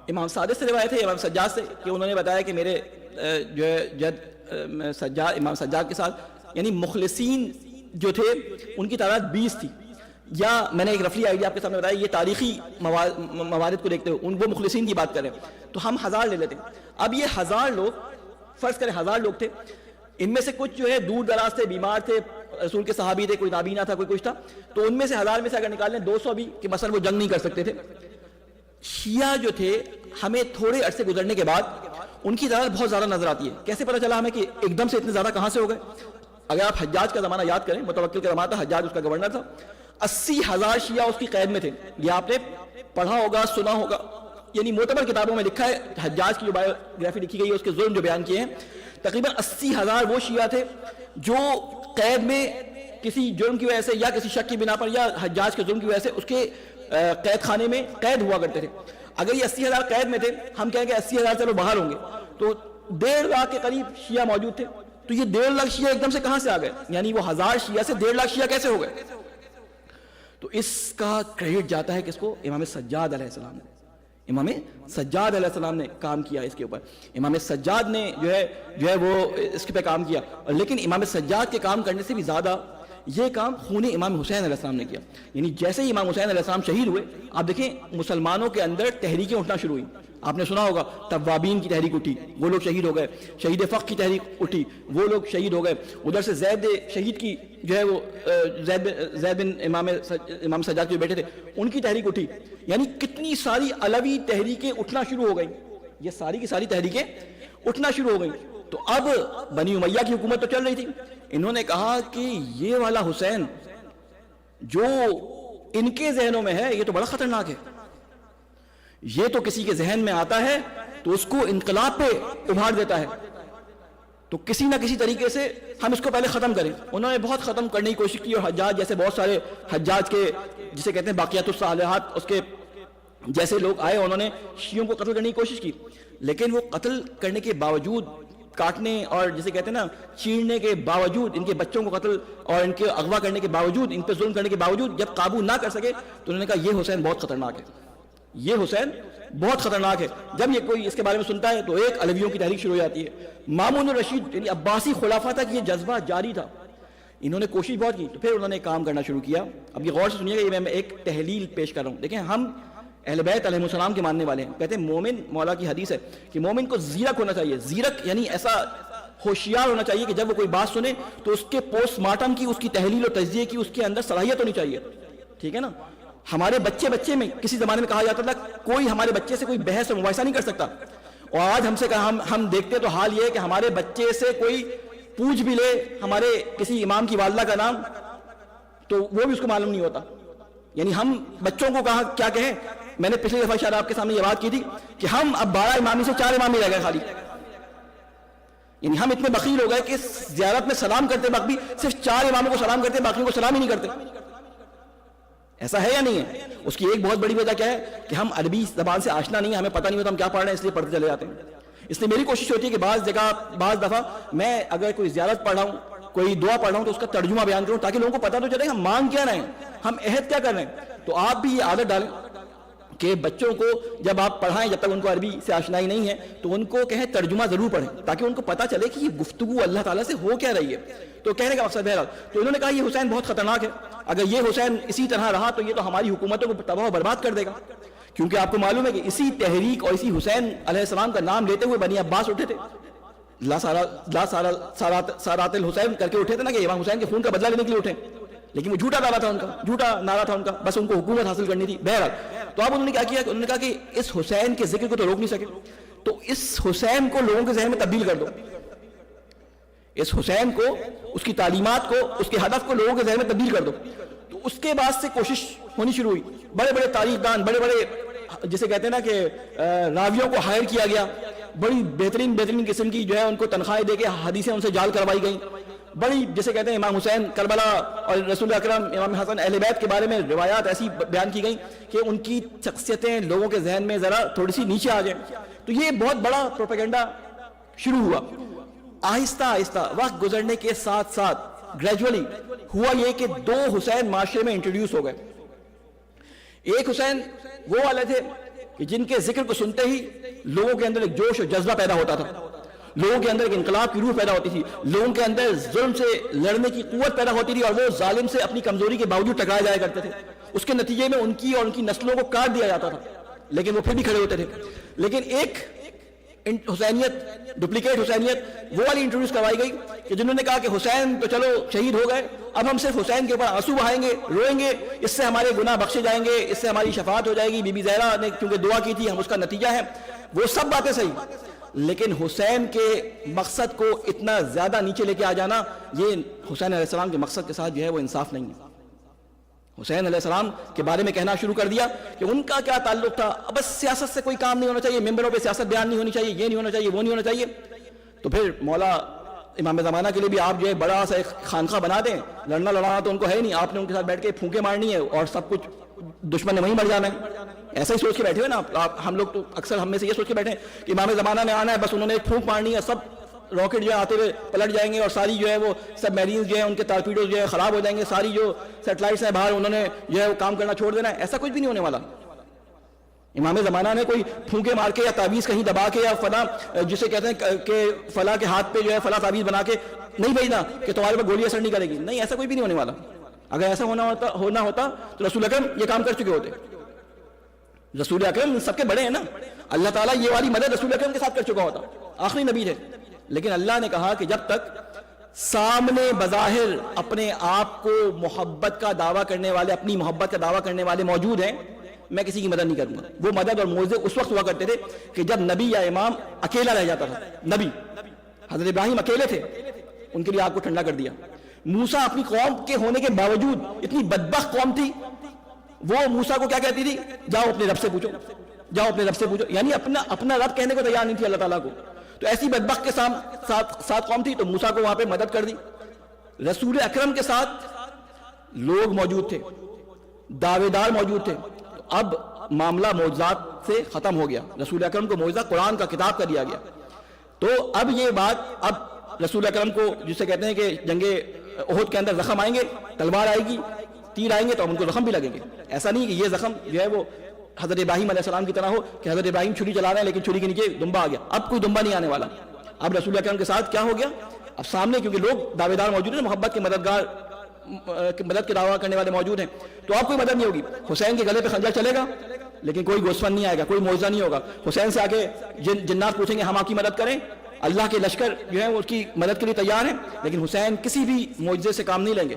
امام صادق سے روایت ہے امام سجاد سے کہ انہوں نے بتایا کہ میرے جو ہے جد سجاد امام سجاد کے ساتھ یعنی مخلصین جو تھے ان کی تعداد 20 تھی. یا میں نے ایک رفلی آئیڈیا آپ کے سامنے بتایا، یہ تاریخی موارد کو دیکھتے ہوئے وہ مخلصین کی بات کر رہے ہیں. تو ہم 1000 لے لیتے. اب یہ 1000 لوگ فرض کریں 1000 لوگ تھے. ان میں سے کچھ جو ہے دور دراز تھے، بیمار تھے، رسول کے صحابی تھے، کوئی نابینا تھا، کوئی کچھ تھا. تو ان میں سے 1000 میں سے اگر نکال لیں 200 بھی کہ مثلا وہ جنگ نہیں کر سکتے تھے. شیعہ جو تھے ہمیں تھوڑے عرصے گزرنے کے بعد ان کی تعداد بہت زیادہ نظر آتی ہے. کیسے پتہ چلا ہمیں کہ ایک دم سے اتنے زیادہ کہاں سے ہو گئے؟ اگر آپ حجاج کا زمانہ یاد کریں، متوکل کا زمانہ تھا، حجاج اس کا گورنر تھا، 80,000 شیعہ اس کی قید میں تھے. یہ آپ نے پڑھا ہوگا، سنا ہوگا، یعنی معتبر کتابوں میں لکھا ہے. حجاج کی جو بایوگرافی لکھی گئی ہے اس کے ظلم جو بیان کیے ہیں، تقریباً 80,000 وہ شیعہ تھے جو قید میں کسی جرم کی وجہ سے یا کسی شک کی بنا پر یا حجاج کے ظلم کی وجہ سے اس کے قید خانے میں قید ہوا کرتے تھے. اگر یہ 80,000 قید میں تھے، ہم کہیں گے 80,000 سے وہ باہر ہوں گے، تو 1.5 لاکھ کے قریب شیعہ موجود تھے. تو یہ 1.5 لاکھ شیعہ ایک دم سے کہاں سے آ گئے؟ یعنی وہ 1000 شیعہ سے 1.5 لاکھ شیعہ کیسے ہو گئے؟ تو اس کا کریڈٹ جاتا ہے کس کو؟ امام سجاد علیہ السلام نے. امام سجاد علیہ السلام نے کام کیا اس کے اوپر. امام سجاد نے جو ہے وہ اس کے پہ کام کیا. لیکن امام سجاد کے کام کرنے سے بھی زیادہ یہ کام خون امام حسین علیہ السلام نے کیا. یعنی جیسے ہی امام حسین علیہ السلام شہید ہوئے، آپ دیکھیں مسلمانوں کے اندر تحریکیں اٹھنا شروع ہوئی. آپ نے سنا ہوگا توابین کی تحریک اٹھی، وہ لوگ شہید ہو گئے، شہید فقہ کی تحریک اٹھی، وہ لوگ شہید ہو گئے، ادھر سے زید شہید کی جو ہے وہ زید بن امام سجاد جو بیٹے تھے ان کی تحریک اٹھی. یعنی کتنی ساری علوی تحریکیں اٹھنا شروع ہو گئیں، یہ ساری کی ساری تحریکیں اٹھنا شروع ہو گئیں. تو اب بنی امیہ کی حکومت تو چل رہی تھی، انہوں نے کہا کہ یہ والا حسین جو ان کے ذہنوں میں ہے یہ تو بڑا خطرناک ہے، یہ تو کسی کے ذہن میں آتا ہے تو اس کو انقلاب پہ ابھار دیتا ہے، تو کسی نہ کسی طریقے سے ہم اس کو پہلے ختم کریں. انہوں نے بہت ختم کرنے کی کوشش کی، اور حجاج جیسے بہت سارے حجاج کے جسے کہتے ہیں باقیات الصالحات اس کے جیسے لوگ آئے، انہوں نے شیعوں کو قتل کرنے کی کوشش کی، لیکن وہ قتل کرنے کے باوجود، کاٹنے اور جسے کہتے ہیں نا چیرنے کے باوجود، ان کے بچوں کو قتل اور ان کے اغوا کرنے کے باوجود، ان پہ ظلم کرنے کے باوجود جب قابو نہ کر سکے تو انہوں نے کہا یہ حسین بہت خطرناک ہے، یہ حسین بہت خطرناک ہے. جب یہ کوئی اس کے بارے میں سنتا ہے تو ایک علویوں کی تحریک شروع ہو جاتی ہے. مامون الرشید یعنی عباسی خلافہ تک یہ جذبہ جاری تھا، انہوں نے کوشش بہت کی. تو پھر انہوں نے کام کرنا شروع کیا. اب یہ غور سے سنیے گا، یہ میں ایک تحلیل پیش کر رہا ہوں. دیکھیں ہم اہل بیت علیہ السلام کے ماننے والے ہیں. کہتے ہیں مومن، مولا کی حدیث ہے کہ مومن کو زیرک ہونا چاہیے. زیرک یعنی ایسا ہوشیار ہونا چاہیے کہ جب وہ کوئی بات سنے تو اس کے پوسٹ مارٹم کی، اس کی تحلیل و تجزیے کی اس کے اندر صلاحیت ہونی چاہیے. ٹھیک ہے نا. ہمارے بچے میں کسی زمانے میں کہا جاتا تھا کوئی ہمارے بچے سے کوئی بحث و مباحثہ نہیں کر سکتا، اور آج ہم سے ہم دیکھتے تو حال یہ ہے کہ ہمارے بچے سے کوئی پوچھ بھی لے ہمارے کسی امام کی والدہ کا نام تو وہ بھی اس کو معلوم نہیں ہوتا. یعنی ہم بچوں کو کہا کیا کہیں. میں نے پچھلی دفعہ شاید آپ کے سامنے یہ بات کی تھی کہ ہم اب 12 امامی سے 4 امامی رہ گئے خالی. یعنی ہم اتنے بخیل ہو گئے کہ زیارت میں سلام کرتے وقت بھی صرف 4 اماموں کو سلام کرتے، باقیوں کو سلام ہی نہیں کرتے. ایسا ہے یا نہیں ہے؟ اس کی ایک بہت بڑی وجہ کیا ہے کہ ہم عربی زبان سے آشنا نہیں ہیں، ہمیں پتہ نہیں ہوتا ہم کیا پڑھ رہے ہیں، اس لیے پڑھتے چلے جاتے ہیں. اس لیے میری کوشش ہوتی ہے کہ بعض دفعہ میں اگر کوئی زیارت پڑھ رہا ہوں، کوئی دعا پڑھ رہا ہوں تو اس کا ترجمہ بیان کروں تاکہ لوگوں کو پتہ تو چلے ہم مانگ کیا رہے ہیں، ہم عہد کیا کر رہے ہیں. تو آپ بھی یہ عادت ڈالیں کہ بچوں کو جب آپ پڑھائیں، جب تک ان کو عربی سے آشنائی نہیں ہے تو ان کو کہیں ترجمہ ضرور پڑھیں تاکہ ان کو پتہ چلے کہ یہ گفتگو اللہ تعالیٰ سے ہو کیا رہی ہے. تو کہنے کا مقصد بہرحال تو انہوں نے کہا یہ حسین بہت خطرناک ہے، اگر یہ حسین اسی طرح رہا تو یہ تو ہماری حکومتوں کو تباہ و برباد کر دے گا. کیونکہ آپ کو معلوم ہے کہ اسی تحریک اور اسی حسین علیہ السلام کا نام لیتے ہوئے بنی عباس اٹھے تھے، لا سارات الحسین کر کے اٹھے تھے نا، کہ امام حسین کے خون کا بدلہ لینے کے لیے اٹھے، لیکن وہ جھوٹا نعرہ تھا ان کا، جھوٹا نعرہ تھا ان کا، بس ان کو حکومت حاصل کرنی تھی. بہرحال تو اب انہوں نے کیا کیا، انہوں نے کہا کہ اس حسین کے ذکر کو تو روک نہیں سکے، تو اس حسین کو لوگوں کے ذہن میں تبدیل کر دو. اس حسین کو، اس کی تعلیمات کو، اس کے ہدف کو لوگوں کے ذہن میں تبدیل کر دو. تو اس کے بعد سے کوشش ہونی شروع ہوئی. بڑے بڑے تاریخ دان، بڑے بڑے جسے کہتے ہیں نا کہ راویوں کو ہائر کیا گیا، بڑی بہترین قسم کی جو ہے ان کو تنخواہیں دے کے حدیثیں ان سے جال کروائی گئیں. بڑی جسے کہتے ہیں امام حسین کربلا اور رسول اکرم امام حسن اہل بیت کے بارے میں روایات ایسی بیان کی گئیں کہ ان کی شخصیتیں لوگوں کے ذہن میں ذرا تھوڑی سی نیچے آ جائیں. تو یہ بہت بڑا پروپیگنڈا شروع ہوا. آہستہ آہستہ وقت گزرنے کے ساتھ ساتھ گریجولی ہوا یہ کہ 2 حسین معاشرے میں انٹروڈیوس ہو گئے. ایک حسین وہ والے تھے کہ جن کے ذکر کو سنتے ہی لوگوں کے اندر ایک جوش اور جذبہ پیدا ہوتا تھا، لوگوں کے اندر ایک انقلاب کی روح پیدا ہوتی تھی، لوگوں کے اندر ظلم سے لڑنے کی قوت پیدا ہوتی تھی اور وہ ظالم سے اپنی کمزوری کے باوجود ٹکرائے جایا کرتے تھے. اس کے نتیجے میں ان کی اور ان کی نسلوں کو کاٹ دیا جاتا تھا، لیکن وہ پھر بھی کھڑے ہوتے تھے. لیکن ایک حسینیت، ڈپلیکیٹ حسینیت وہ والی انٹروڈیوس کروائی گئی کہ جنہوں نے کہا کہ حسین تو چلو شہید ہو گئے، اب ہم صرف حسین کے اوپر آنسو بہائیں گے، روئیں گے، اس سے ہمارے گناہ بخشے جائیں گے، اس سے ہماری شفاعت ہو جائے گی. بی بی زہرا نے کیونکہ دعا کی تھی، ہم اس کا نتیجہ ہے. وہ سب باتیں صحیح، لیکن حسین کے مقصد کو اتنا زیادہ نیچے لے کے آ جانا، یہ حسین علیہ السلام کے مقصد کے ساتھ جو ہے وہ انصاف نہیں ہے. حسین علیہ السلام کے بارے میں کہنا شروع کر دیا کہ ان کا کیا تعلق تھا، بس سیاست سے کوئی کام نہیں ہونا چاہیے، ممبروں پہ سیاست بیان نہیں ہونی چاہیے، یہ نہیں ہونا چاہیے، وہ نہیں ہونا چاہیے. تو پھر مولا امام زمانہ کے لیے بھی آپ جو ہے بڑا سا ایک خانقاہ بنا دیں، لڑنا لڑانا تو ان کو ہے نہیں، آپ نے ان کے ساتھ بیٹھ کے پھونکے مارنی ہے اور سب کچھ دشمن نے وہیں مر جانا ہے. ایسا ہی سوچ کے بیٹھے ہوئے نا ہم لوگ، تو اکثر ہم میں سے یہ سوچ کے بیٹھے ہیں کہ امام زمانہ نے آنا ہے، بس انہوں نے ایک پھونک مارنی ہے، سب راکٹ جو ہے آتے ہوئے پلٹ جائیں گے اور ساری جو ہے وہ سب میرینز جو ہے ان کے ٹارپیڈوز جو ہے خراب ہو جائیں گے، ساری جو سیٹلائٹس ہیں باہر انہوں نے جو ہے وہ کام کرنا چھوڑ دینا ہے. ایسا کچھ بھی نہیں ہونے والا. امام زمانہ نے کوئی پھونکے مار کے یا تعویذ کہیں دبا کے یا فلاں جسے کہتے ہیں کہ فلاں کے ہاتھ پہ جو ہے فلاں تعویذ بنا کے نہیں بھیجنا کہ تمہارے پر گولی اثر نہیں کرے گی. نہیں، ایسا کوئی بھی نہیں ہونے والا. اگر ایسا ہونا ہوتا تو رسول اکرم یہ کام کر چکے ہوتے. رسول اکرم سب کے بڑے ہیں نا, اللہ تعالیٰ یہ والی مدد رسول اکرم کے ساتھ کر چکا ہوتا, آخری نبی تھے, لیکن اللہ نے کہا کہ جب تک سامنے بظاہر اپنے آپ کو محبت کا دعویٰ کرنے والے, اپنی محبت کا دعویٰ کرنے والے موجود ہیں, میں کسی کی مدد نہیں کروں گا. وہ مدد اور معجزے اس وقت ہوا کرتے تھے کہ جب نبی یا امام اکیلا رہ جاتا تھا. نبی حضرت ابراہیم اکیلے تھے, ان کے لیے آگ کو ٹھنڈا کر دیا. موسیٰ اپنی قوم کے ہونے کے باوجود, اتنی بدبخت قوم تھی, وہ موسیٰ کو کیا کہتی تھی, جاؤ اپنے رب سے پوچھو, جاؤ اپنے رب سے پوچھو, یعنی اپنا رب کہنے کو تیار نہیں تھی اللہ تعالیٰ کو. تو ایسی بدبخت کے ساتھ قوم تھی, تو موسیٰ کو وہاں پہ مدد کر دی. رسول اکرم کے ساتھ لوگ موجود تھے, دعوے دار موجود تھے. اب معاملہ معجزات سے ختم ہو گیا. رسول اکرم کو معجزہ قرآن کا کتاب کا دیا گیا. تو اب یہ بات, اب رسول اکرم کو جسے کہتے ہیں کہ جنگ احد کے اندر زخم آئیں گے, تلوار آئے گی, تیر آئیں گے, تو ان کو زخم بھی لگیں گے. ایسا نہیں کہ یہ زخم جو ہے وہ حضرت ابراہیم علیہ السلام کی طرح ہو کہ حضرت ابراہیم چھری چلا رہے ہیں لیکن چھری کے نیچے دمبا آ گیا. اب کوئی دمبا نہیں آنے والا. اب رسول اکرم کے ساتھ کیا ہو گیا, اب سامنے کیونکہ لوگ دعوے دار موجود ہیں, محبت کے مددگار, مدد کے دعویٰ کرنے والے موجود ہیں, تو آپ کوئی مدد نہیں ہوگی. حسین کے گلے پہ خنجر چلے گا لیکن کوئی گوسفند نہیں آئے گا, کوئی معجزہ نہیں ہوگا. حسین سے آگے جنات پوچھیں گے ہم آپ کی مدد کریں, اللہ کے لشکر جو ہے وہ اس کی مدد کے لیے تیار ہیں, لیکن حسین کسی بھی معجزے سے کام نہیں لیں گے.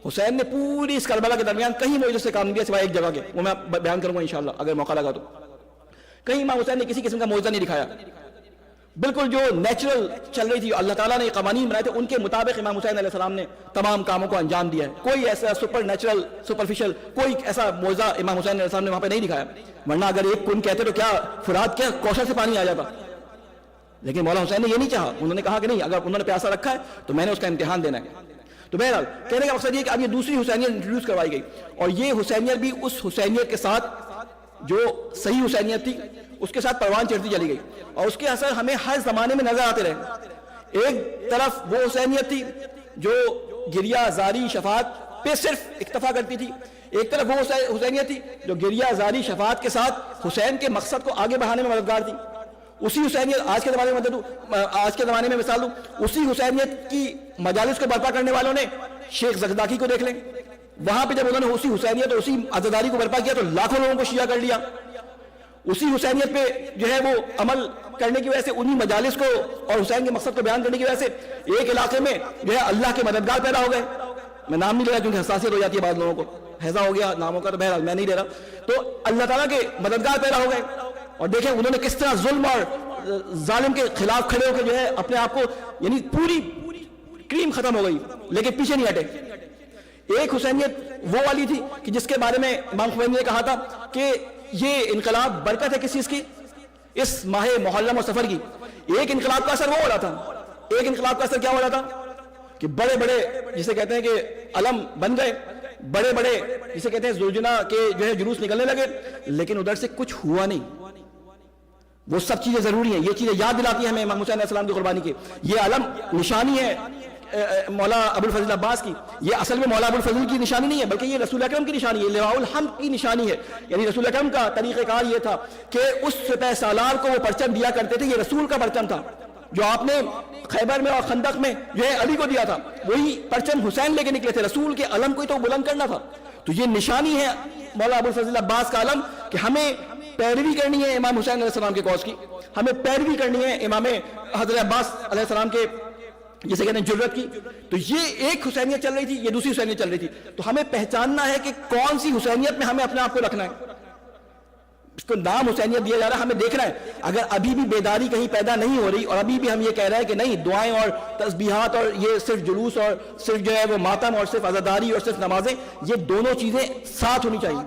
حسین نے پوری اس کربلا کے درمیان کہیں معجزے سے کام نہیں لیا سوائے ایک جگہ کے, وہ میں بیان کروں گا انشاءاللہ اگر موقع لگا تو. کہیں امام حسین نے کسی قسم کا معجزہ نہیں دکھایا. بالکل جو نیچرل چل رہی تھی, اللہ تعالیٰ نے قوانین بنائے تھے, ان کے مطابق امام حسین علیہ السلام نے تمام کاموں کو انجام دیا ہے. کوئی ایسا سپر نیچرل, سپرفیشل کوئی ایسا معجزہ امام حسین علیہ السلام نے وہاں پہ نہیں دکھایا. ورنہ اگر ایک کن کہتے تو کیا فرات کیا کوثر سے پانی آ جاتا. لیکن مولا حسین نے یہ نہیں چاہا. انہوں نے کہا کہ نہیں, اگر انہوں نے پیاسا رکھا ہے تو میں نے اس کا امتحان دینا ہے. تو بہرحال کہنے کا مقصد یہ کہ اب یہ دوسری حسینیت انٹروڈیوس کروائی گئی, اور یہ حسینیت بھی اس حسینیت کے ساتھ جو صحیح حسینیت تھی اس کے ساتھ پروان چڑھتی چلی گئی, اور اس کے اثر ہمیں ہر زمانے میں نظر آتے رہے. ایک طرف وہ حسینیت تھی جو گریہ زاری شفاعت پہ صرف اکتفا کرتی تھی, ایک طرف وہ حسینیت تھی جو گریہ زاری شفاعت کے ساتھ حسین کے مقصد کو آگے بڑھانے میں مددگار تھی. اسی حسینیت آج کے زمانے میں آج کے زمانے میں مثال دوں, اسی حسینیت کی مجالس کو برپا کرنے والوں نے شیخ زکزاکی کو دیکھ لیں. وہاں پہ جب انہوں نے اسی حسینیت اور اسی عزاداری کو برپا کیا تو لاکھوں لوگوں کو شیعہ کر لیا. اسی حسینیت پہ جو ہے وہ عمل کرنے کی وجہ سے, انہی مجالس کو اور حسین کے مقصد کو بیان کرنے کی وجہ سے ایک علاقے میں جو ہے اللہ کے مددگار پیدا ہو گئے. میں نام نہیں لے رہا کیونکہ حساسیت ہو جاتی ہے بعض لوگوں کو, ہیضہ ہو گیا ناموں کا, تو بہرحال میں نہیں لے رہا. تو اللہ تعالیٰ کے مددگار پیدا ہو گئے, اور دیکھیں انہوں نے کس طرح ظلم اور ظالم کے خلاف کھڑے ہو کے جو ہے اپنے آپ کو, یعنی پوری کریم ختم ہو گئی لیکن پیچھے نہیں ہٹے. ایک حسینیت وہ والی تھی کہ جس کے بارے میں امام خمینی نے کہا تھا کہ یہ انقلاب برکت ہے کس چیز کی, اس ماہ محرم و سفر کی. ایک انقلاب کا اثر وہ ہو رہا تھا, ایک انقلاب کا اثر کیا ہو رہا تھا کہ بڑے بڑے جسے کہتے ہیں کہ علم بن گئے, بڑے بڑے جسے کہتے ہیں زوجنا کے جو ہے جلوس نکلنے لگے, لیکن ادھر سے کچھ ہوا نہیں. وہ سب چیزیں ضروری ہیں, یہ چیزیں یاد دلاتی ہیں ہمیں امام حسین علیہ السلام کی قربانی کی. یہ علم نشانی ہے مولا ابو الفضل عباس کی, یہ اصل میں مولا ابو الفضل کی نشانی نہیں ہے بلکہ یہ رسول اکرم کی نشانی ہے, لواء الحمد کی نشانی ہے. یعنی رسول اکرم کا طریقہ کار یہ تھا کہ اس سپہ سالار کو وہ پرچم دیا کرتے تھے, یہ رسول کا پرچم تھا جو آپ نے خیبر میں اور خندق میں جو ہے علی کو دیا تھا, وہی پرچم حسین لے کے نکلے تھے. رسول کے علم کو ہی تو بلند کرنا تھا. تو یہ نشانی ہے مولا ابو الفضل عباس کا علم کہ ہمیں پیروی کرنی ہے امام حسین علیہ السلام کے کوس کی, ہمیں پیروی کرنی ہے امام حضرت عباس علیہ السلام کے جسے کہتے ہیں جرت کی. تو یہ ایک حسینیت چل رہی تھی, یہ دوسری حسینیت چل رہی تھی. تو ہمیں پہچاننا ہے کہ کون سی حسینیت میں ہمیں اپنے آپ کو رکھنا ہے. اس کو نام حسینیت دیا جا رہا ہے, ہمیں دیکھنا ہے. اگر ابھی بھی بیداری کہیں پیدا نہیں ہو رہی اور ابھی بھی ہم یہ کہہ رہے ہیں کہ نہیں دعائیں اور تسبیحات اور یہ صرف جلوس اور صرف جو ہے وہ ماتم اور صرف عزاداری اور صرف نمازیں, یہ دونوں چیزیں ساتھ ہونی چاہیے.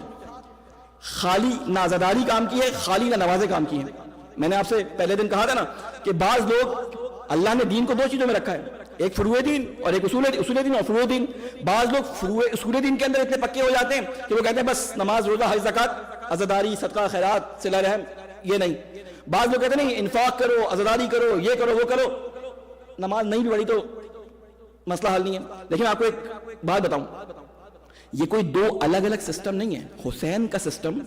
خالی نہ عزاداری کام کی ہے, خالی نہ نمازیں کام کی ہیں. میں نے آپ سے پہلے دن کہا تھا نا کہ بعض لوگ, اللہ نے دین کو دو چیزوں میں رکھا ہے, ایک فروع دین اور ایک اصول دین اور فروع دین. بعض لوگ اصول دین کے اندر اتنے پکے ہو جاتے ہیں کہ وہ کہتے ہیں بس نماز, روزہ, حج, زکات, عزاداری, صدقہ, خیرات, صلہ رحم, یہ نہیں. بعض لوگ کہتے ہیں نہیں انفاق کرو, عزاداری کرو, یہ کرو, وہ کرو, نماز نہیں بھی پڑھی تو مسئلہ حل نہیں ہے. لیکن آپ کو ایک بات بتاؤں, یہ کوئی دو الگ الگ سسٹم نہیں ہے. حسین کا سسٹم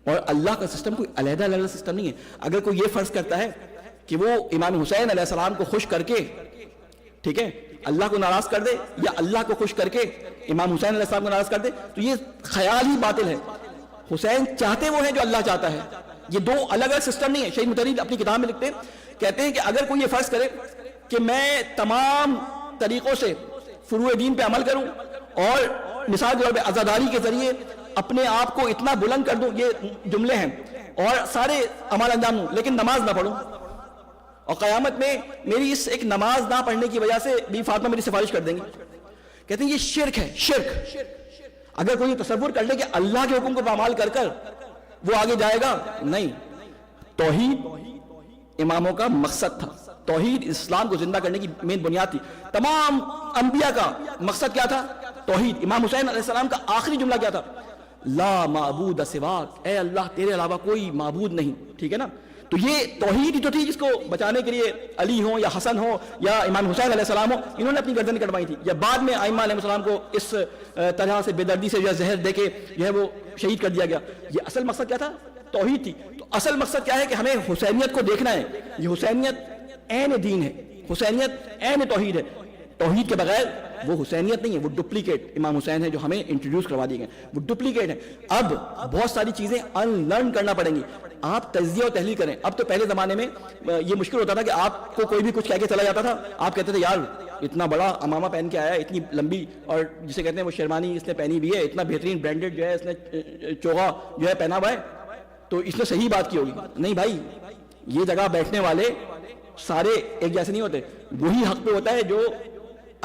اور اللہ کا سسٹم کوئی علیحدہ الگ سسٹم نہیں ہے. اگر کوئی یہ فرض کرتا ہے کہ وہ امام حسین علیہ السلام کو خوش کر کے, ٹھیک ہے, اللہ کو ناراض کر دے یا اللہ کو خوش کر کے امام حسین علیہ السلام کو ناراض کر دے, تو یہ خیال ہی باطل ہے. حسین چاہتے وہ ہیں جو اللہ چاہتا ہے. یہ دو الگ الگ سسٹم نہیں ہے. شہید متحری اپنی کتاب میں لکھتے ہیں, کہتے ہیں کہ اگر کوئی یہ فرض کرے کہ میں تمام طریقوں سے فروع دین پہ عمل کروں اور مثال کے طور پہ عزاداری کے ذریعے اپنے آپ کو اتنا بلند کر دوں, یہ جملے ہیں, اور سارے عمل انجام دوں, لیکن نماز نہ پڑھوں, اور قیامت میں میری اس ایک نماز نہ پڑھنے کی وجہ سے بی فاطمہ میری سفارش کر دیں گی. کہتے ہیں یہ شرک ہے, شرک. اگر کوئی تصور کر لے کہ اللہ کے حکم کو پامال کر کر وہ آگے جائے گا, نہیں. توحید اماموں کا مقصد تھا, توحید اسلام کو زندہ کرنے کی مین بنیاد تھی. تمام انبیاء کا مقصد کیا تھا؟ توحید. امام حسین علیہ السلام کا آخری جملہ کیا تھا؟ لا معبود سواک, اے اللہ تیرے علاوہ کوئی معبود نہیں. ٹھیک ہے نا. تو یہ توحید ہی تو تھی جس کو بچانے کے لیے علی ہو یا حسن ہو یا امام حسین علیہ السلام ہو, انہوں نے اپنی گردن کٹوائی تھی. یا بعد میں ائمہ علیہ السلام کو اس طرح سے بے دردی سے جو ہے زہر دے کے جو ہے وہ شہید کر دیا گیا. یہ اصل مقصد کیا تھا؟ توحید تھی. تو اصل مقصد کیا ہے کہ ہمیں حسینیت کو دیکھنا ہے. یہ حسینیت عین دین ہے, حسینیت عین توحید ہے. توحید کے بغیر وہ حسینیت نہیں ہے, وہ ڈپلیکیٹ امام حسین ہے جو ہمیں انٹروڈیوس کروا دی گئے, وہ ڈپلیکیٹ ہے. اب بہت ساری چیزیں ان لرن کرنا پڑیں گی. آپ تجزیہ و تحلیل کریں. اب تو پہلے زمانے میں یہ مشکل ہوتا تھا کہ آپ کو کوئی بھی کچھ کہہ کے چلا جاتا تھا, آپ کہتے تھے یار اتنا بڑا امامہ پہن کے آیا ہے, اتنی لمبی, اور جسے کہتے ہیں وہ شیروانی اس نے پہنی بھی ہے, اتنا بہترین برانڈڈ جو ہے اس نے چوغا جو ہے پہنا ہوا ہے, تو اس نے صحیح بات کی ہوگی. نہیں بھائی, یہ جگہ بیٹھنے والے سارے ایک جیسے نہیں ہوتے. وہی حق پہ ہوتا ہے جو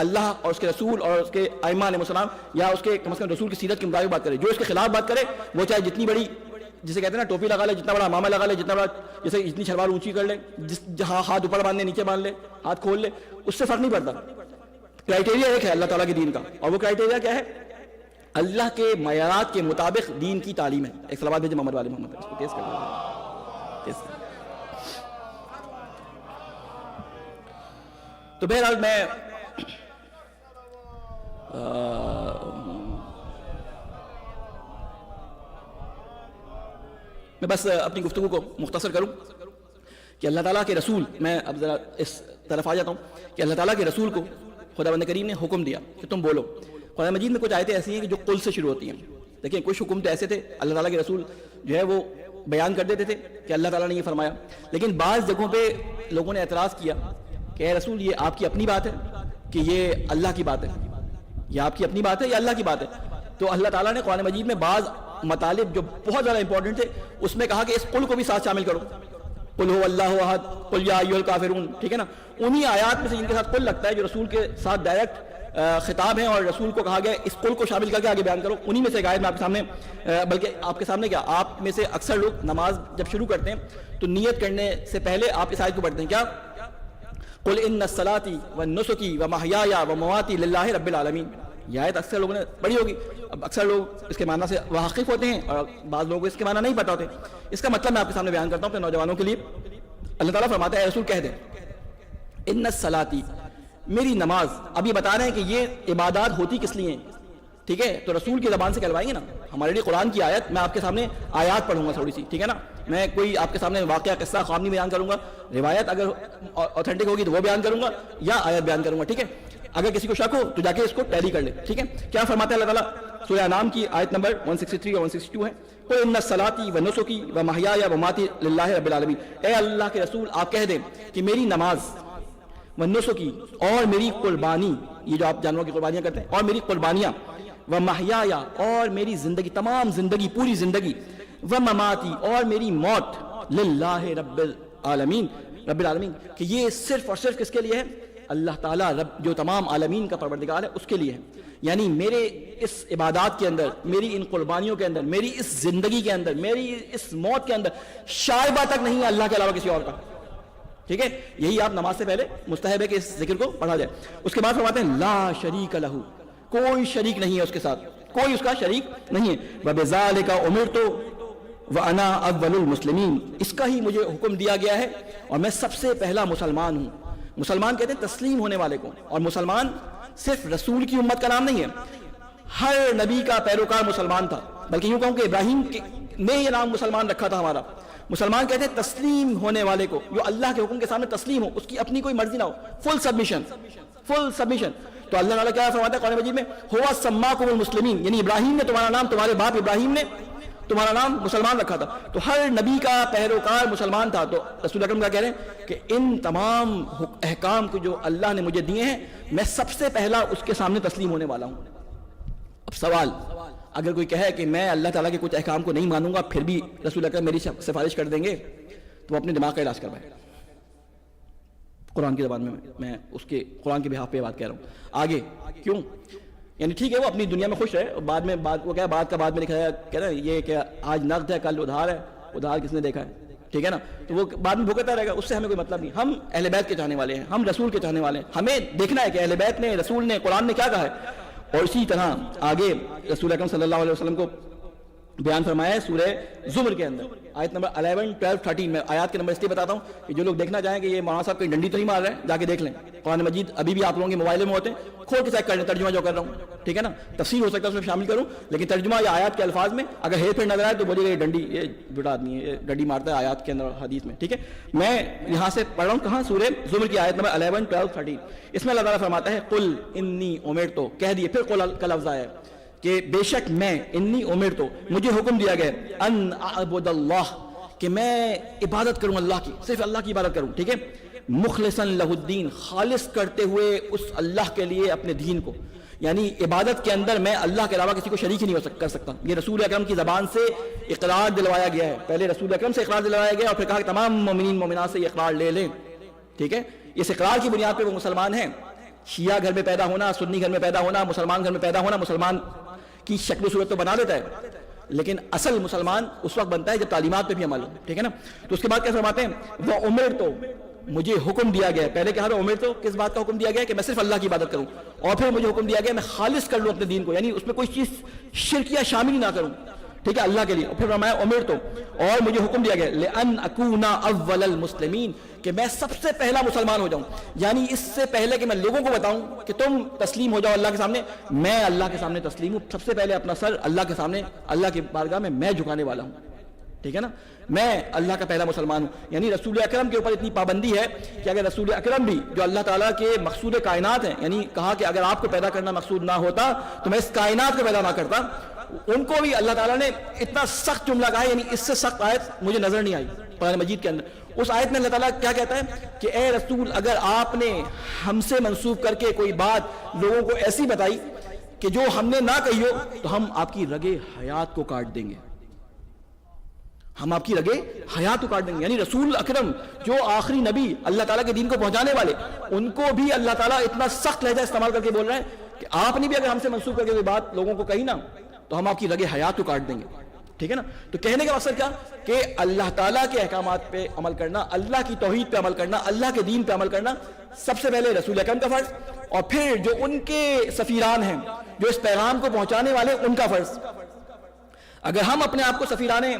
اللہ اور اس کے رسول اور اس کے ائمہ علیہ السلام یا اس کے کم از کم رسول کی سیرت کے مطابق بات کرے. جو اس کے خلاف بات کرے وہ چاہے جتنی بڑی, جسے کہتے ہیں نا ٹوپی لگا لے, جتنا بڑا امامہ لگا لے, جتنا بڑا جیسے اتنی شلوار اونچی کر لے, جہاں ہاتھ اوپر باندھ لے, نیچے باندھ لے, ہاتھ کھول لے, اس سے فرق نہیں پڑتا. کرائٹیریا ایک ہے اللہ تعالیٰ کے دین کا, اور وہ کرائٹیریا کیا ہے؟ اللہ کے معیارات کے مطابق دین کی تعلیم ہے. ایک صلوات بھیجے محمد والے محمد, اس کو ٹیسٹ کر لیں. تو بہرحال میں بس اپنی گفتگو کو مختصر کروں کہ اللہ تعالیٰ کے رسول, میں اب ذرا اس طرف آ جاتا ہوں کہ اللہ تعالیٰ کے رسول کو خدا بند کریم نے حکم دیا کہ تم بولو. قرآن مجید میں کچھ آیتیں ایسی ہیں کہ جو قل سے شروع ہوتی ہیں. دیکھیں کچھ حکم تو ایسے تھے اللہ تعالیٰ کے رسول جو ہے وہ بیان کر دیتے تھے کہ اللہ تعالیٰ نے یہ فرمایا, لیکن بعض جگہوں پہ لوگوں نے اعتراض کیا کہ اے رسول یہ آپ کی اپنی بات ہے کہ یہ اللہ کی بات ہے, یہ آپ کی اپنی بات ہے یا اللہ کی بات ہے. تو اللہ تعالیٰ نے قرآن مجید میں بعض مطالب جو بہت زیادہ امپورٹنٹ تھے اس میں کہا کہ اس قل کو بھی ساتھ شامل کرو, قل هو اللہ احد قل یا ایھا الکافرون. ٹھیک ہے نا. انہی آیات میں سے جن کے ساتھ قل لگتا ہے جو رسول کے ساتھ ڈائریکٹ خطاب ہیں اور رسول کو کہا گیا اس قل کو شامل کر کے آگے بیان کرو, انہی میں سے ایک آیت میں آپ کے سامنے, بلکہ آپ کے سامنے کیا, آپ میں سے اکثر لوگ نماز جب شروع کرتے ہیں تو نیت کرنے سے پہلے آپ اس آیت کو پڑھتے ہیں. کیا؟ قل ان الصلاۃ والنسک ومحیایا ومماتی للہ رب العالمین. یہ آیت اکثر لوگوں نے پڑھی ہوگی. اب اکثر لوگ اس کے معنی سے واقف ہوتے ہیں اور بعض لوگوں کو اس کے معنی نہیں پتہ ہوتے. اس کا مطلب میں آپ کے سامنے بیان کرتا ہوں اپنے نوجوانوں کے لیے. اللہ تعالیٰ فرماتا ہے اے رسول کہہ دیں ان الصلاۃ, میری نماز. اب یہ بتا رہے ہیں کہ یہ عبادات ہوتی کس لیے ہیں. ٹھیک ہے, تو رسول کی زبان سے کہلوائیں گے نا. ہمارے لیے قرآن کی آیت, میں آپ کے سامنے آیات پڑھوں گا تھوڑی سی. ٹھیک ہے نا. میں کوئی آپ کے سامنے واقعہ قصہ خواب نہیں بیان کروں گا, روایت اگر اوتھینٹک ہوگی تو وہ بیان کروں گا یا آیت بیان کروں گا. ٹھیک ہے. اگر کسی کو شک ہو تو جا کے اس کو ٹیلی کر لے. ٹھیک ہے. کیا فرماتا ہے اللہ تعالیٰ؟ سورہ انعام کی آیت نمبر 163 اور 162 ہے. قل ان الصلاۃ ونسکی ومحیایا ومماتی للہ رب العالمین. اے اللہ کے رسول آپ کہہ دیں کہ میری نماز, ونسکی اور میری قربانی, یہ جو آپ جانوروں کی قربانیاں کرتے ہیں, اور میری قربانیاں, ومحیایا اور میری زندگی, تمام زندگی, پوری زندگی, ومماتی اور میری موت, للہ رب العالمین, رب العالمین, کہ یہ صرف اور صرف کس کے لیے ہے؟ اللہ تعالیٰ رب جو تمام عالمین کا پروردگار ہے اس کے لیے ہے. یعنی میرے اس عبادات کے اندر, میری ان قربانیوں کے اندر, میری اس زندگی کے اندر, میری اس موت کے اندر شائبہ تک نہیں ہے اللہ کے علاوہ کسی اور کا. ٹھیک ہے. یہی آپ نماز سے پہلے مستحب ہے کہ اس ذکر کو پڑھا جائے. اس کے بعد فرماتے ہیں لا شریک لہ, کوئی شریک نہیں ہے اس کے ساتھ, کوئی اس کا شریک نہیں ہے. وبذالک امرت وانا اول المسلمین, اس کا ہی مجھے حکم دیا گیا ہے اور میں سب سے پہلا مسلمان ہوں. مسلمان کہتے ہیں تسلیم ہونے والے کو, اور مسلمان صرف رسول کی امت کا نام نہیں ہے, ہر نبی کا پیروکار مسلمان تھا. بلکہ یوں کہوں کہ ابراہیم نے یہ نام مسلمان رکھا تھا ہمارا. مسلمان کہتے ہیں تسلیم ہونے والے کو, جو اللہ کے حکم کے سامنے تسلیم ہو, اس کی اپنی کوئی مرضی نہ ہو, فل سبمیشن, فل سبمیشن. تو اللہ تعالیٰ کیا فرماتا ہے قرآن مجید میں, ہوا سماکم المسلمین, یعنی ابراہیم نے تمہارا نام تمہارے باپ ابراہیم نے تمہارا نام مسلمان رکھا تھا. تو ہر نبی کا پیروکار مسلمان تھا. تو رسول اکرم کیا کہہ رہے ہیں کہ ان تمام احکام کو جو اللہ نے مجھے دیے ہیں میں سب سے پہلا اس کے سامنے تسلیم ہونے والا ہوں. اب سوال, اگر کوئی کہے کہ میں اللہ تعالیٰ کے کچھ احکام کو نہیں مانوں گا پھر بھی رسول اکرم میری سفارش کر دیں گے, تو وہ اپنے دماغ کا علاج کروائے. قرآن کی زبان میں اس کے قرآن کے بحاف پہ بات کہہ رہا ہوں. آگے کیوں, یعنی ٹھیک ہے وہ اپنی دنیا میں خوش ہے, بعد میں وہ کیا بات کا بعد میں لکھا ہے, کہہ رہے ہیں یہ کہ آج نقد ہے کل ادھار ہے, ادھار کس نے دیکھا ہے, ٹھیک ہے نا, تو وہ بعد میں بھگتتا رہے گا, اس سے ہمیں کوئی مطلب نہیں. ہم اہل بیت کے چاہنے والے ہیں, ہم رسول کے چاہنے والے ہیں, ہمیں دیکھنا ہے کہ اہل بیت نے, رسول نے, قرآن نے کیا کہا ہے. اور اسی طرح آگے رسول اکرم صلی اللہ علیہ وسلم کو بیان فرمایا ہے سورہ زمر کے اندر آیت نمبر 11, 12, 13. میں آیات کے نمبر اس لیے بتاتا ہوں کہ جو لوگ دیکھنا چاہیں کہ یہ مولانا صاحب کوئی ڈنڈی تو نہیں مار رہے ہیں, جا کے دیکھ لیں. قرآن مجید ابھی بھی آپ لوگوں کے موبائل میں ہوتے ہیں, کھول کے چیک کر لیں ترجمہ جو کر رہا ہوں, ٹھیک ہے نا. تفسیر ہو سکتا ہے اس میں شامل کروں, لیکن ترجمہ یا آیات کے الفاظ میں اگر ہیر پھیر نظر آئے تو بولیے یہ ڈنڈی, یہ جڑا آدمی ہے, یہ ڈنڈی مارتا ہے آیات کے اندر حدیث میں, ٹھیک ہے. میں یہاں سے پڑھ رہا ہوں کہاں, سورہ زمر کی آیت نمبر 11, 12, 13. اس میں اللہ تعالیٰ فرماتا ہے قل انی امرت, کہہ دیے, پھر قل کا لفظ آیا کہ بے شک میں, انی امرت, مجھے حکم دیا گیا, ان اعبد اللہ, کہ میں عبادت کروں اللہ کی, صرف اللہ کی عبادت کروں, ٹھیک ہے. مخلصا لہ الدین, خالص کرتے ہوئے اس اللہ کے لیے اپنے دین کو, یعنی عبادت کے اندر میں اللہ کے علاوہ کسی کو شریک ہی نہیں کر سکتا. یہ رسول اکرم کی زبان سے اقرار دلوایا گیا ہے, پہلے رسول اکرم سے اقرار دلوایا گیا اور پھر کہا کہ تمام مومنین مومنات سے یہ اقرار لے لیں, ٹھیک ہے. اس اقرار کی بنیاد پہ وہ مسلمان ہیں. شیعہ گھر میں پیدا ہونا, سنی گھر میں پیدا ہونا, مسلمان گھر میں پیدا ہونا مسلمان کی شکل و صورت تو بنا دیتا ہے, لیکن اصل مسلمان اس وقت بنتا ہے جب تعلیمات پہ بھی عمل ہو, ٹھیک ہے نا. تو اس کے بعد کیا فرماتے ہیں, وہ عمر تو, مجھے حکم دیا گیا ہے. پہلے کہا تھا عمر تو, کس بات کا حکم دیا گیا کہ میں صرف اللہ کی عبادت کروں, اور پھر مجھے حکم دیا گیا میں خالص کر لوں اپنے دین کو, یعنی اس میں کوئی چیز شرکیہ شامل ہی نہ کروں, ٹھیک ہے, اللہ کے لیے. اور پھر فرمایا عمر تو, اور مجھے حکم دیا گیا لأن اکون اول المسلمین, کہ میں سب سے پہلا مسلمان ہو جاؤں, یعنی اس سے پہلے کہ میں لوگوں کو بتاؤں کہ تم تسلیم ہو جاؤ اللہ کے سامنے, میں اللہ کے سامنے تسلیم ہوں. سب سے پہلے اپنا سر اللہ کے سامنے, اللہ کی بارگاہ میں جھکانے والا ہوں, ٹھیک ہے نا. میں اللہ کا پہلا مسلمان ہوں. یعنی رسول اکرم کے اوپر اتنی پابندی ہے کہ اگر رسول اکرم بھی جو اللہ تعالیٰ کے مقصود کائنات ہیں, یعنی کہا کہ اگر آپ کو پیدا کرنا مقصود نہ ہوتا تو میں اس کائنات کو پیدا نہ کرتا, ان کو بھی اللہ تعالیٰ نے اتنا سخت جملہ کہا, یعنی اس سے سخت آیت مجھے نظر نہیں آئی قرآن مجید کے اندر. اس آیت میں اللہ تعالیٰ کیا کہتا ہے کہ اے رسول, اگر آپ نے ہم سے منسوب کر کے کوئی بات لوگوں کو ایسی بتائی کہ جو ہم نے نہ کہی ہو, تو ہم آپ کی رگے حیات کو کاٹ دیں گے, ہم آپ کی رگے حیات کو کاٹ دیں گے. یعنی رسول اکرم جو آخری نبی اللہ تعالیٰ کے دین کو پہنچانے والے, ان کو بھی اللہ تعالیٰ اتنا سخت لہجہ استعمال کر کے بول رہے ہیں کہ آپ نے بھی اگر ہم سے منسوب کر کے کوئی بات لوگوں کو کہی نا تو ہم آپ کی رگے حیات کو کاٹ دیں گے, ٹھیک ہے نا. تو کہنے کا مقصد کیا کہ اللہ تعالیٰ کے احکامات پہ عمل کرنا, اللہ کی توحید پہ عمل کرنا, اللہ کے دین پہ عمل کرنا سب سے پہلے رسول اکرم کا فرض, اور پھر جو ان کے سفیران ہیں جو اس پیغام کو پہنچانے والے ان کا فرض. اگر ہم اپنے آپ کو سفیران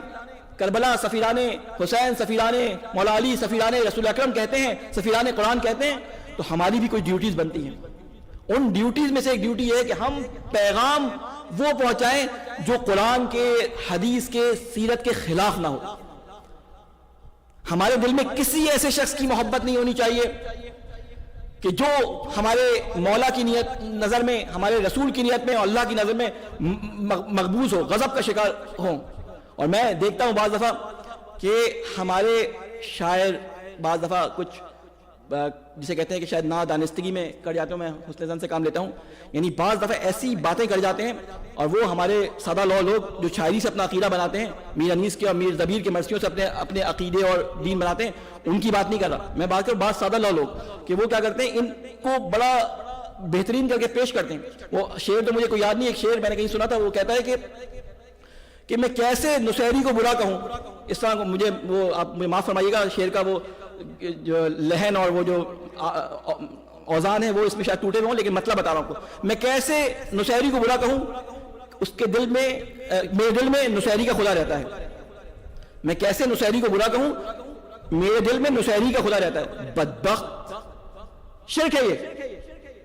کربلا, سفیران حسین, سفیران مولا علی, سفیران رسول اکرم کہتے ہیں, سفیران قرآن کہتے ہیں, تو ہماری بھی کوئی ڈیوٹیز بنتی ہیں. ان ڈیوٹیز میں سے ایک ڈیوٹی ہے کہ ہم پیغام وہ پہنچائیں جو قرآن کے, حدیث کے, سیرت کے خلاف نہ ہو. ہمارے دل میں کسی ایسے شخص کی محبت نہیں ہونی چاہیے کہ جو ہمارے مولا کی نیت نظر میں, ہمارے رسول کی نیت میں اور اللہ کی نظر میں مقبوض ہو, غضب کا شکار ہو. اور میں دیکھتا ہوں بعض دفعہ کہ ہمارے شاعر بعض دفعہ کچھ جسے کہتے ہیں کہ شاید نادانستگی میں کر جاتے ہوں, میں حسن زن سے کام لیتا ہوں, یعنی بعض دفعہ ایسی باتیں کر جاتے ہیں اور وہ ہمارے سادہ لوگ جو شاعری سے اپنا عقیدہ بناتے ہیں, میر انیس کے اور میر زبیر کے مرثیوں سے اپنے عقیدے اور دین بناتے ہیں, ان کی بات نہیں کر رہا. میں بات کروں بعض سادہ لوگ کہ وہ کیا کرتے ہیں, ان کو بڑا بہترین کر کے پیش کرتے ہیں. وہ شعر تو مجھے کوئی یاد نہیں, ایک شعر میں نے کہیں سنا تھا, وہ کہتا ہے کہ میں کیسے نصیری کو برا کہوں. اس طرح کو مجھے وہ, آپ مجھے معاف فرمائیے گا, شعر کا وہ جو لہن اور وہ جو اوزان ہے وہ اس میں شاید ٹوٹے ہوئے ہوں, لیکن مطلب بتا رہا ہوں آپ کو. میں کیسے نصیری کو برا کہوں, اس کے دل میں, میرے دل میں نصیری کا خدا رہتا ہے. میں کیسے نصیری کو برا کہوں, میرے دل میں نصیری کا خدا رہتا ہے. بدبخت, شرک ہے یہ,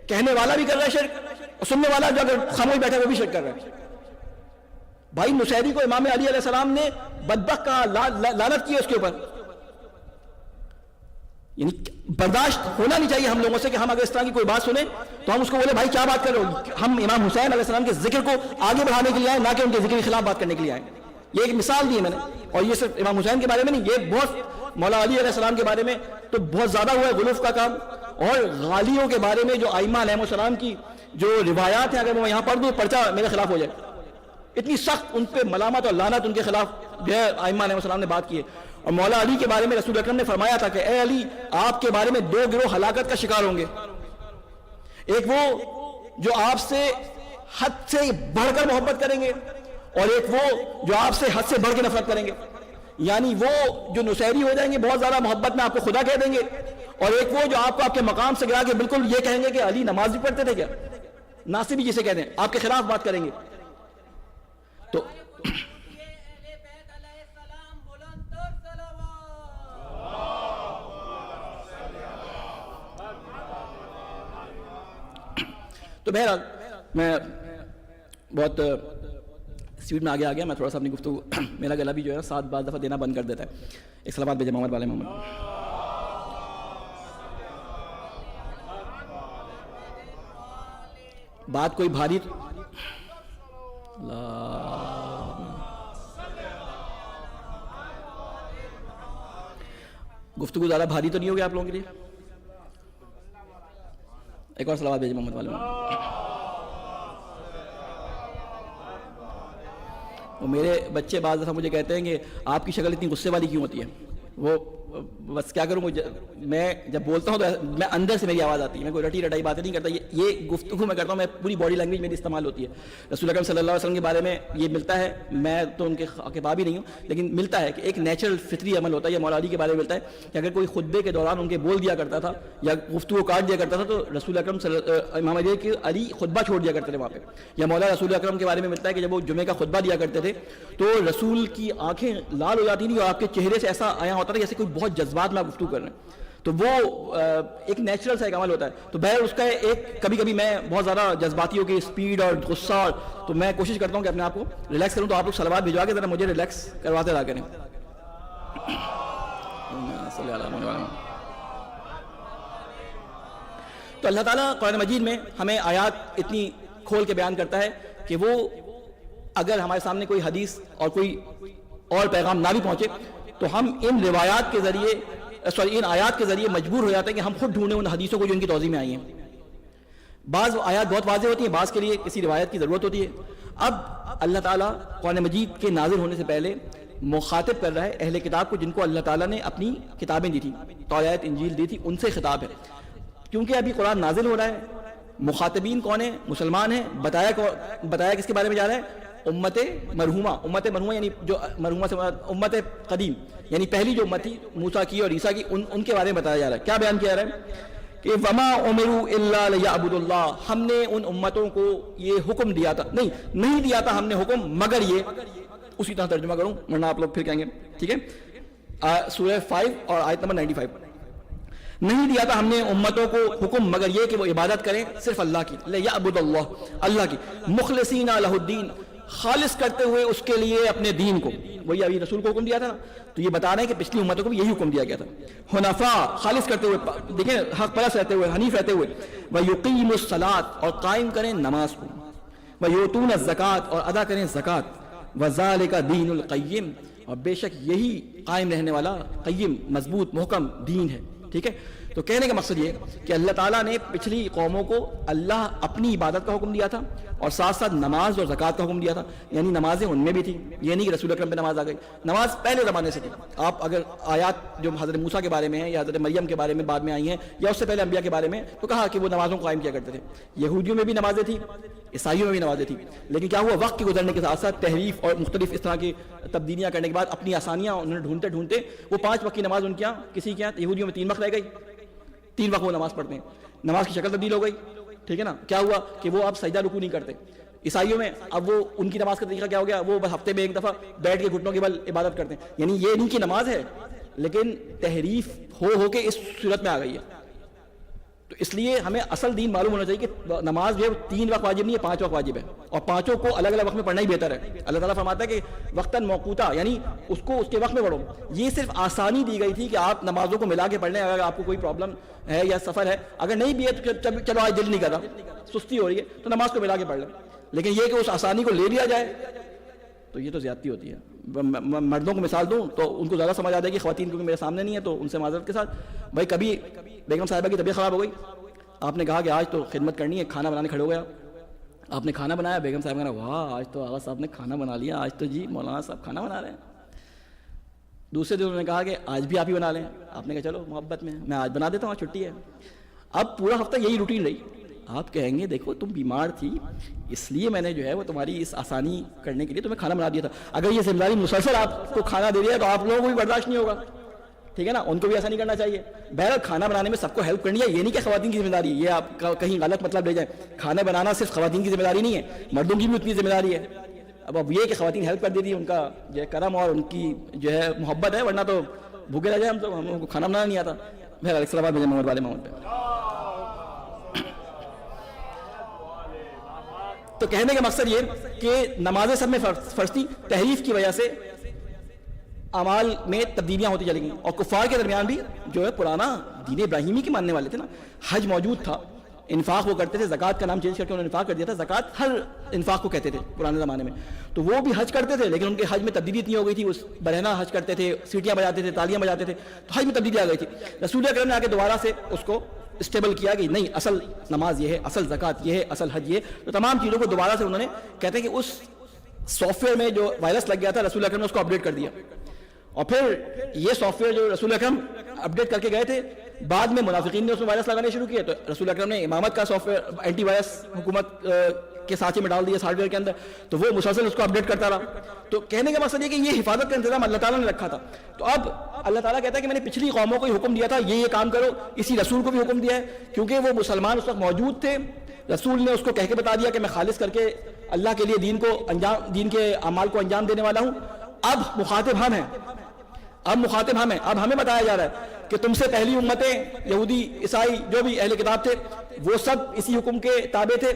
کہنے والا بھی کر رہا ہے شرک, اور سننے والا جو اگر خاموش بیٹھا وہ بھی شرک کر رہا ہے. بھائی نصیری کو امام علی علیہ السلام نے بدبخت کہا, لعنت کی اس کے اوپر. یعنی برداشت ہونا نہیں چاہیے ہم لوگوں سے کہ ہم اگر اس طرح کی کوئی بات سنیں تو ہم اس کو بولے بھائی کیا بات کر رہے ہو. ہم امام حسین علیہ السلام کے ذکر کو آگے بڑھانے کے لیے آئے, نہ کہ ان کے ذکر کے خلاف بات کرنے کے لیے آئے. یہ ایک مثال دی ہے میں نے. اور یہ صرف امام حسین کے بارے میں نہیں, یہ بہت مولا علی علیہ السلام کے بارے میں تو بہت زیادہ ہوا ہے غلوف کا کام. اور غالیوں کے بارے میں جو ائمہ علیہ السلام کی جو روایات ہیں, اگر میں یہاں پڑھ دوں پرچہ میرے خلاف ہو جائے, اتنی سخت ان پہ ملامت اور لعنت ان کے خلاف جو ہے ائمہ علیہ السلام نے بات کی ہے. اور مولا علی کے بارے میں رسول اکرم نے فرمایا تھا کہ اے علی, آپ کے بارے میں 2 گروہ ہلاکت کا شکار ہوں گے. ایک وہ جو آپ سے حد سے بڑھ کر محبت کریں گے, اور ایک وہ جو آپ سے حد سے بڑھ کے نفرت کریں گے. یعنی وہ جو نصیری ہو جائیں گے, بہت زیادہ محبت میں آپ کو خدا کہہ دیں گے, اور ایک وہ جو آپ کو آپ کے مقام سے گرا کے بالکل یہ کہیں گے کہ علی نماز بھی پڑھتے تھے کیا, ناصبی جسے کہتے ہیں, آپ کے خلاف بات کریں گے. تو بہرحال میں بہت سپیڈ میں آگے آ گیا. میں تھوڑا سا اپنی گفتگو, میرا گلا بھی جو ہے ساتھ بعض دفعہ دینا بند کر دیتا ہے. ایک صلوات بھیجے محمد والے محمد. بات کوئی بھاری گفتگو زیادہ بھاری تو نہیں ہوگی آپ لوگوں کے لیے؟ ایک اور صلوات بھیجے محمد والے محمد. وہ میرے بچے بعض دفعہ مجھے کہتے ہیں کہ آپ کی شکل اتنی غصے والی کیوں ہوتی ہے. وہ بس کیا کروں, میں جب بولتا ہوں تو میں اندر سے میری آواز آتی ہے, میں کوئی رٹی رٹائی باتیں نہیں کرتا. یہ گفتگو میں کرتا ہوں, میں پوری باڈی لینگویج میری استعمال ہوتی ہے. رسول اکرم صلی اللہ علیہ وسلم کے بارے میں یہ ملتا ہے, میں تو ان کے خطاب ہی نہیں ہوں, لیکن ملتا ہے کہ ایک نیچرل فطری عمل ہوتا ہے. یہ مولا علی کے بارے میں ملتا ہے کہ اگر کوئی خطبے کے دوران ان کے بول دیا کرتا تھا یا گفتگو کاٹ دیا کرتا تھا تو رسول اکرم امام علی خطبہ چھوڑ دیا کرتے تھے وہاں پہ. یا مولا رسول اکرم کے بارے میں ملتا ہے کہ جب وہ جمعے کا خطبہ دیا کرتے تھے تو رسول کی آنکھیں لال ہو جاتی تھیں اور آپ کے چہرے سے ایسا آیا ہوتا تھا جیسے کوئی بہت جذبات میں آپ گفتگو کر رہے ہیں. تو وہ ایک نیچرل سا ایک عمل ہوتا ہے. تو بہر اس کا ایک کبھی کبھی میں بہت زیادہ جذباتی ہو کے اسپیڈ اور غصہ, تو میں کوشش کرتا ہوں کہ اپنے آپ کو ریلیکس کروں. تو آپ لوگ صلوات بھجوا کے ذرا مجھے ریلیکس کرواتے رہا کریں. تو اللہ تعالیٰ قرآن مجید میں ہمیں آیات اتنی کھول کے بیان کرتا ہے کہ وہ اگر ہمارے سامنے کوئی حدیث اور کوئی اور پیغام نہ بھی پہنچے تو ہم ان روایات کے ذریعے ان آیات کے ذریعے مجبور ہو جاتے ہیں کہ ہم خود ڈھونڈیں ان حدیثوں کو جو ان کی توضیح میں آئی ہیں. بعض آیات بہت واضح ہوتی ہیں, بعض کے لیے کسی روایت کی ضرورت ہوتی ہے. اب اللہ تعالیٰ قرآن مجید کے نازل ہونے سے پہلے مخاطب کر رہا ہے اہل کتاب کو, جن کو اللہ تعالیٰ نے اپنی کتابیں دی تھی, توراۃ انجیل دی تھی, ان سے خطاب ہے. کیونکہ ابھی قرآن نازل ہو رہا ہے, مخاطبین کون ہیں؟ مسلمان ہیں. بتایا کس کے بارے میں جا رہا ہے؟ امت مرحومہ یعنی جو مرحومہ سے امت قدیم, یعنی پہلی جو امت تھی موسیٰ کی اور عیسیٰ کی, ان کے بارے میں بتایا جا رہا ہے. کیا بیان کیا جا رہا ہے کہ وما امروا الا ليعبدوا اللہ, ہم نے ان امتوں کو یہ حکم دیا تھا, نہیں دیا تھا ہم نے حکم مگر یہ, اسی طرح ترجمہ کروں ورنہ آپ لوگ پھر کہیں گے. ٹھیک ہے, سورہ 5 اور آیت نمبر 95. نہیں دیا تھا ہم نے امتوں کو حکم مگر یہ کہ وہ عبادت کریں صرف اللہ کی, ليعبدوا اللہ کی, مخلصین لہ الدین, خالص کرتے ہوئے اس کے لیے اپنے دین کو. وہی ابھی رسول کو حکم دیا تھا نا, تو یہ بتا رہے ہیں کہ پچھلی امتوں کو بھی یہی حکم دیا گیا تھا. حنفاء, خالص کرتے ہوئے, دیکھیں حق پرست رہتے ہوئے, حنیف رہتے ہوئے. وَيُقِيمُ الصَّلَاةَ, اور قائم کریں نماز کو. وَيُؤْتُونَ الزَّكَاةَ, اور ادا کریں زکوٰۃ. وَذَلِكَ دِينُ الْقَيِّمِ, اور بے شک یہی قائم رہنے والا قیم مضبوط محکم دین ہے. ٹھیک ہے, تو کہنے کا مقصد یہ کہ اللہ تعالیٰ نے پچھلی قوموں کو اللہ اپنی عبادت کا حکم دیا تھا اور ساتھ ساتھ نماز اور زکوٰۃ کا حکم دیا تھا. یعنی نمازیں ان میں بھی تھیں, یہ نہیں کہ رسول اکرم پہ نماز آ گئی. نماز پہلے زمانے سے تھی. آپ اگر آیات جو حضرت موسیٰ کے بارے میں ہیں یا حضرت مریم کے بارے میں بعد میں آئی ہیں یا اس سے پہلے انبیاء کے بارے میں, تو کہا کہ وہ نمازوں کو قائم کیا کرتے تھے. یہودیوں میں بھی نمازیں تھیں, عیسائیوں میں بھی نمازیں تھیں, لیکن کیا ہوا, وقت کے گزرنے کے ساتھ ساتھ تحریف اور مختلف اس طرح کی تبدیلیاں کرنے کے بعد اپنی آسانیاں انہوں نے ڈھونڈتے ڈھونڈتے وہ 5 وقت کی نماز ان کے یہاں, کسی کے یہاں یہودیوں میں 3 وقت رہ گئی, 3 وقت وہ نماز پڑھتے ہیں. نماز کی شکل تبدیل ہو گئی. ٹھیک ہے نا, کیا ہوا کہ وہ اب سجدہ رکوع نہیں کرتے. عیسائیوں میں اب وہ ان کی نماز کا طریقہ کیا ہو گیا, وہ بس ہفتے میں ایک دفعہ بیٹھ کے گھٹنوں کے بل عبادت کرتے ہیں. یعنی یہ نہیں کہ نماز ہے, لیکن تحریف ہو کے اس صورت میں آ گئی ہے. تو اس لیے ہمیں اصل دین معلوم ہونا چاہیے کہ نماز جو ہے 3 وقت واجب نہیں ہے, 5 وقت واجب ہے, اور 5 کو الگ الگ وقت میں پڑھنا ہی بہتر ہے. اللہ تعالیٰ فرماتا ہے کہ وقتاً موقوتا, یعنی اس کو اس کے وقت میں پڑھو. یہ صرف آسانی دی گئی تھی کہ آپ نمازوں کو ملا کے پڑھ لیں اگر آپ کو کوئی پرابلم ہے یا سفر ہے. اگر نہیں بھی ہے تو چلو آج دل نہیں کر رہا, سستی ہو رہی ہے, تو نماز کو ملا کے پڑھ لیں. لیکن یہ کہ اس آسانی کو لے لیا جائے تو یہ تو زیادتی ہوتی ہے. مردوں کو مثال دوں تو ان کو زیادہ سمجھ آ جائے گی, خواتین کیونکہ میرے سامنے نہیں ہے تو ان سے معذرت کے ساتھ. بھائی کبھی بیگم صاحبہ کی طبیعت خراب ہو گئی, آپ نے کہا کہ آج تو خدمت کرنی ہے, کھانا بنانے کھڑے ہو گیا, آپ نے کھانا بنایا, بیگم صاحب کہا واہ آج تو آغا صاحب نے کھانا بنا لیا, آج تو جی مولانا صاحب کھانا بنا رہے ہیں. دوسرے دن انہوں نے کہا کہ آج بھی آپ ہی بنا لیں, آپ نے کہا چلو محبت میں آج بنا دیتا ہوں, آج چھٹی ہے. اب پورا ہفتہ یہی روٹین رہی. آپ کہیں گے دیکھو تم بیمار تھی اس لیے میں نے جو ہے وہ تمہاری اس آسانی کرنے کے لیے تمہیں کھانا بنا دیا تھا. اگر یہ ذمہ داری مسلسل آپ کو کھانا دے دیا ہے تو آپ لوگوں کو بھی برداشت نہیں ہوگا, ٹھیک ہے نا, ان کو بھی ایسا نہیں کرنا چاہیے. بہرحال کھانا بنانے میں سب کو ہیلپ کرنی ہے, یہ نہیں کہ خواتین کی ذمہ داری ہے, یہ آپ کہیں غلط مطلب لے جائیں. کھانا بنانا صرف خواتین کی ذمہ داری نہیں ہے, مردوں کی بھی اتنی ذمہ داری ہے. اب یہ کہ خواتین ہیلپ کر دیتی, ان کا جو ہے کرم اور ان کی جو ہے محبت ہے, ورنہ تو بھوکے رہ جائیں ہم تو, ہم کو کھانا بنانا نہیں آتا. بہرحال السلام علیکم محمد والے محمد پہ. تو کہنے کا مقصد یہ کہ نمازیں سب میں فرض تھی, تحریف کی وجہ سے اعمال میں تبدیلیاں ہوتی چلی گئیں. اور کفار کے درمیان بھی جو ہے پرانا دین ابراہیمی کے ماننے والے تھے نا, حج موجود تھا, انفاق وہ کرتے تھے, زکوٰۃ کا نام چینج کر کے انہوں نے انفاق کر دیا تھا. زکوٰۃ ہر انفاق کو کہتے تھے پرانے زمانے میں, تو وہ بھی حج کرتے تھے, لیکن ان کے حج میں تبدیلی اتنی ہو گئی تھی, اس برہنہ حج کرتے تھے, سیٹیاں بجاتے تھے, تالیاں بجاتے تھے, تو حج میں تبدیلی آ گئی تھی. رسول اکرم نے آ کے دوبارہ سے اس کو اسٹیبل کیا کہ نہیں, اصل نماز یہ ہے, اصل زکوٰۃ یہ ہے, اصل حج یہ. تو تمام چیزوں کو دوبارہ سے انہوں نے کہتے ہیں کہ اس سافٹ ویئر میں جو وائرس لگ گیا تھا رسول اکرم نے اس کو اپڈیٹ کر دیا. اور پھر یہ سافٹ ویئر جو رسول اکرم اپڈیٹ کر کے گئے تھے, بعد میں منافقین نے اس میں وائرس لگانے شروع کیے, تو رسول اکرم نے امامت کا سافٹ ویئر اینٹی وائرس حکومت کے سانچے میں ڈال دیا سافٹ ویئر کے اندر, تو وہ مسلسل اس کو اپڈیٹ کرتا رہا. تو کہنے کا مقصد یہ کہ یہ حفاظت کا انتظام اللہ تعالیٰ نے رکھا تھا. تو اب اللہ تعالیٰ کہتا ہے کہ میں نے پچھلی قوموں کو حکم دیا تھا یہ کام کرو, اسی رسول کو بھی حکم دیا ہے, کیونکہ وہ مسلمان اس وقت موجود تھے. رسول نے اس کو کہہ کے بتا دیا کہ میں خالص کر کے اللہ کے لیے دین کے اعمال کو انجام دینے والا ہوں. اب مخاطب ہم ہیں, اب ہمیں بتایا جا رہا ہے کہ تم سے پہلی امتیں یہودی عیسائی جو بھی اہل کتاب تھے وہ سب اسی حکم کے تابع تھے,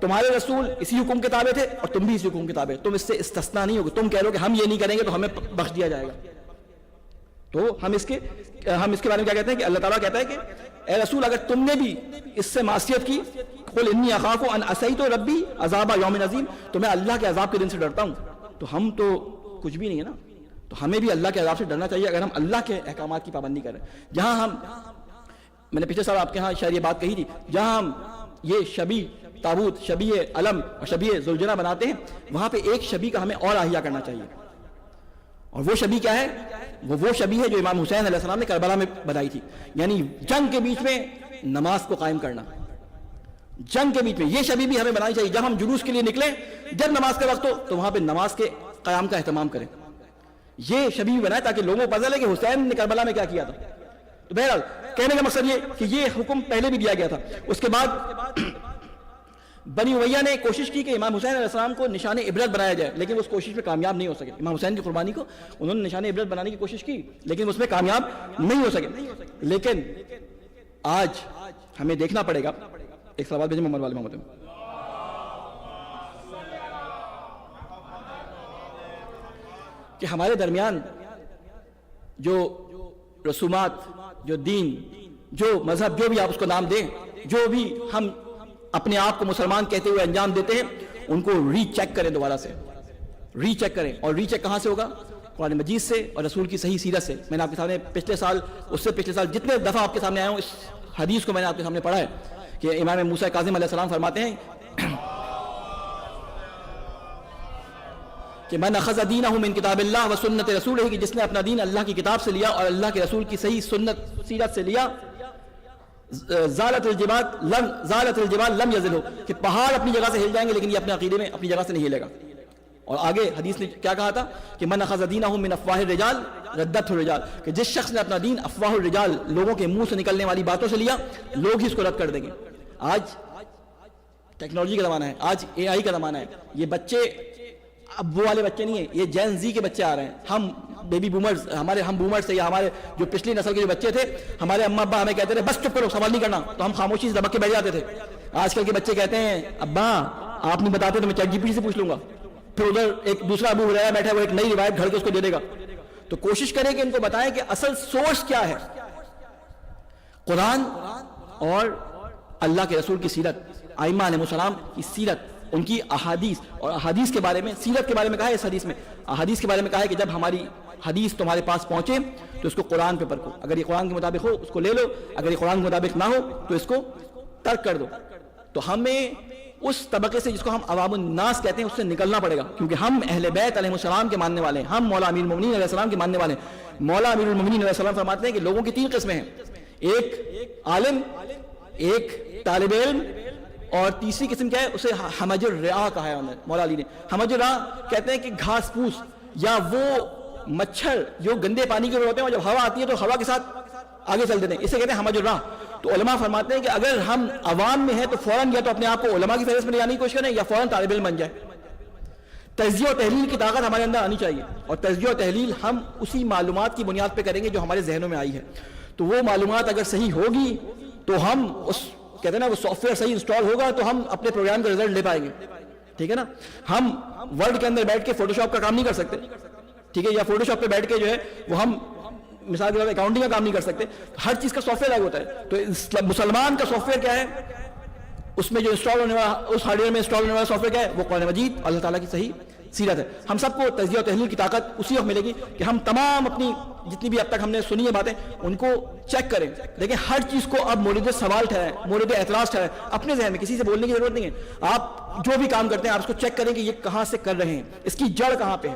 تمہارے رسول اسی حکم کے تابع تھے, اور تم بھی اسی حکم کے تابع, تم اس سے استثناء نہیں ہوگے. تم کہہ لو کہ ہم یہ نہیں کریں گے تو ہمیں بخش دیا جائے گا. تو ہم اس کے بارے میں کیا کہتے ہیں کہ اللہ تعالیٰ کہتا ہے کہ اے رسول اگر تم نے بھی اس سے معصیت کی, قل انی اخاف ان عصیت ربی عذاب یوم عظیم, تو میں اللہ کے عذاب کے دن سے ڈرتا ہوں. تو ہم تو کچھ بھی نہیں ہے نا, تو ہمیں بھی اللہ کے عذاب سے ڈرنا چاہیے اگر ہم اللہ کے احکامات کی پابندی کریں. جہاں میں نے پچھلے سال آپ کے ہاں شاید یہ بات کہی تھی, جہاں ہم یہ شبی تابوت, شبی علم اور شبی ذوالجناح بناتے ہیں, وہاں پہ ایک شبی کا ہمیں اور احیا کرنا چاہیے. اور وہ شبی کیا ہے؟ وہ شبی ہے جو امام حسین علیہ السلام نے کربلا میں بنائی تھی, یعنی جنگ کے بیچ میں نماز کو قائم کرنا. جنگ کے بیچ میں یہ شبی بھی ہمیں بنانی چاہیے. جب ہم جلوس کے لیے نکلیں, جب نماز کا وقت ہو تو وہاں پہ نماز کے قیام کا اہتمام کریں. یہ شبی بھی بنائے تاکہ لوگوں کو پتہ چلے کہ حسین نے کربلا میں کیا کیا تھا. تو بہرحال کہنے کا مقصد یہ کہ یہ حکم پہلے بھی دیا گیا تھا. اس کے بعد بنی امیہ نے کوشش کی کہ امام حسین علیہ السلام کو نشان عبرت بنایا جائے, لیکن وہ اس کوشش میں کامیاب نہیں ہو سکے. امام حسین کی قربانی کو انہوں نے نشان عبرت بنانے کی کوشش کی, لیکن اس میں کامیاب نہیں ہو سکے. لیکن آج ہمیں دیکھنا پڑے گا, ایک سوال بھیجیں محمد والے محمد میں, کہ ہمارے درمیان جو رسومات, جو دین, جو مذہب, جو بھی آپ اس کو نام دیں, جو بھی ہم اپنے آپ کو مسلمان کہتے ہوئے انجام دیتے ہیں, ان کو ری چیک کریں, دوبارہ سے ری چیک کریں. اور ری چیک کہاں سے ہوگا؟ قرآن مجید سے اور رسول کی صحیح سیرت سے. میں نے آپ کے سامنے پچھلے سال, اس سے پچھلے سال جتنے دفعہ آپ کے سامنے آیا ہوں, اس حدیث کو میں نے آپ کے سامنے پڑھا ہے کہ امام موسیٰ کاظم علیہ السلام فرماتے ہیں کہ من اخذ دینہ من کتاب اللہ و سنت رسولہ, کہ جس نے اپنا دین اللہ کی کتاب سے لیا اور اللہ کے رسول کی صحیح سنت سیرت سے لیا, زالت الجبال لم یزلہ, کہ پہاڑ اپنی جگہ سے ہل جائیں گے لیکن یہ اپنے عقیدے میں اپنی جگہ سے نہیں ہلے گا. اور آگے حدیث نے کیا کہا تھا کہ من اخذ دینہ من افواہ الرجال ردتہ الرجال, کہ جس شخص نے اپنا دین افواہ الرجال, لوگوں کے منہ سے نکلنے والی باتوں سے لیا, لوگ ہی اس کو رد کر دیں گے. آج ٹیکنالوجی کا زمانہ ہے, آج اے آئی کا زمانہ ہے. یہ بچے اب وہ والے بچے نہیں ہیں, یہ جین زی کے بچے آ رہے ہیں. ہم بیبی بومرز, ہم بومرز سے, یا ہمارے جو پچھلی نسل کے جو بچے تھے, ہمارے اماں ابا ہمیں کہتے تھے بس چپ کرو, سوال نہیں کرنا, تو ہم خاموشی سے دبک کے بیٹھ جاتے تھے. آج کل کے بچے کہتے ہیں ابا آپ نہیں بتاتے تو میں چیٹ جی پی ٹی سے پوچھ لوں گا, پھر ادھر ایک دوسرا ابو ہریرہ بیٹھا ہے, وہ ایک نئی روایت گھڑ کے اس کو دے دے گا. تو کوشش کریں کہ ان کو بتائیں کہ اصل سورس کیا ہے, قرآن اور اللہ کے رسول کی سیرت, ائمہ علیہ السلام کی سیرت, ان کی احادیث اور احادیث کے بارے میں، سیرت کے بارے میں کہا ہے اس حدیث میں، احادیث کے بارے میں کہا ہے کہ جب ہماری حدیث تمہارے پاس پہنچے تو اس کو قرآن پہ پرکھو، اگر یہ قرآن کے مطابق ہو اس کو لے لو، اگر یہ قرآن کے مطابق نہ ہو تو اس کو ترک کر دو۔ تو ہمیں اس طبقے سے جس کو ہم عوام الناس کہتے ہیں اس سے نکلنا پڑے گا، کیونکہ ہم اہل بیت علیہ السلام کے ماننے والے ہیں، ہم مولا امیر المومنین علیہ السلام کے ماننے والے ہیں۔ مولا امیر المومنین علیہ السلام فرماتے ہیں کہ لوگوں کی 3 قسمیں ہیں، ایک عالم، ایک طالب علم، اور تیسری قسم کیا ہے، اسے حمج الرعا کہا ہے مولا علی نے۔ حمج الرعا کہتے ہیں کہ گھاس پوس یا وہ مچھر جو گندے پانی کے ہوتے ہیں، اور جب ہوا آتی ہے تو ہوا کے ساتھ آگے چل دیتے ہیں، اسے کہتے ہیں حمج الرعا۔ تو علماء فرماتے ہیں کہ اگر ہم عوام میں ہیں تو فوراً یا تو اپنے آپ کو علماء کی فہرست میں لے جانے کی کوشش کریں یا فوراً طالب علم بن جائے۔ تجزیہ و تحلیل کی طاقت ہمارے اندر آنی چاہیے، اور تجزیہ و تحلیل ہم اسی معلومات کی بنیاد پہ کریں گے جو ہمارے ذہنوں میں آئی ہے۔ تو وہ معلومات اگر صحیح ہوگی تو ہم اس کہتے ہیں نا وہ سافٹ ویئر صحیح انسٹال ہوگا تو ہم اپنے پروگرام کا رزلٹ لے پائیں گے، ٹھیک ہے نا۔ ہم ورڈ کے اندر بیٹھ کے فوٹو شاپ کا کام نہیں کر سکتے، ٹھیک ہے، یا فوٹو شاپ پہ بیٹھ کے جو ہے وہ ہم مثال کے طور پر اکاؤنٹنگ کا کام نہیں کر سکتے، ہر چیز کا سافٹ ویئر الگ ہوتا ہے۔ تو مسلمان کا سافٹ ویئر کیا ہے، اس میں جو انسٹال ہونے والا، اس ہارڈ ویئر میں انسٹال ہونے والا سافٹ ویئر کیا ہے، وہ قرآن مجید اللہ تعالیٰ کی صحیح سیرت ہے۔ ہم سب کو تجزیہ و تحلیل کی طاقت اسی وقت ملے گی کہ ہم تمام اپنی جتنی بھی اب تک ہم نے سنی ہے باتیں ان کو چیک کریں، لیکن ہر چیز کو اب مورد سوال ٹھہرائیں، مورد اعتراض ٹھہرائیں اپنے ذہن میں، کسی سے بولنے کی ضرورت نہیں ہے۔ آپ جو بھی کام کرتے ہیں آپ اس کو چیک کریں کہ یہ کہاں سے کر رہے ہیں، اس کی جڑ کہاں پہ ہے،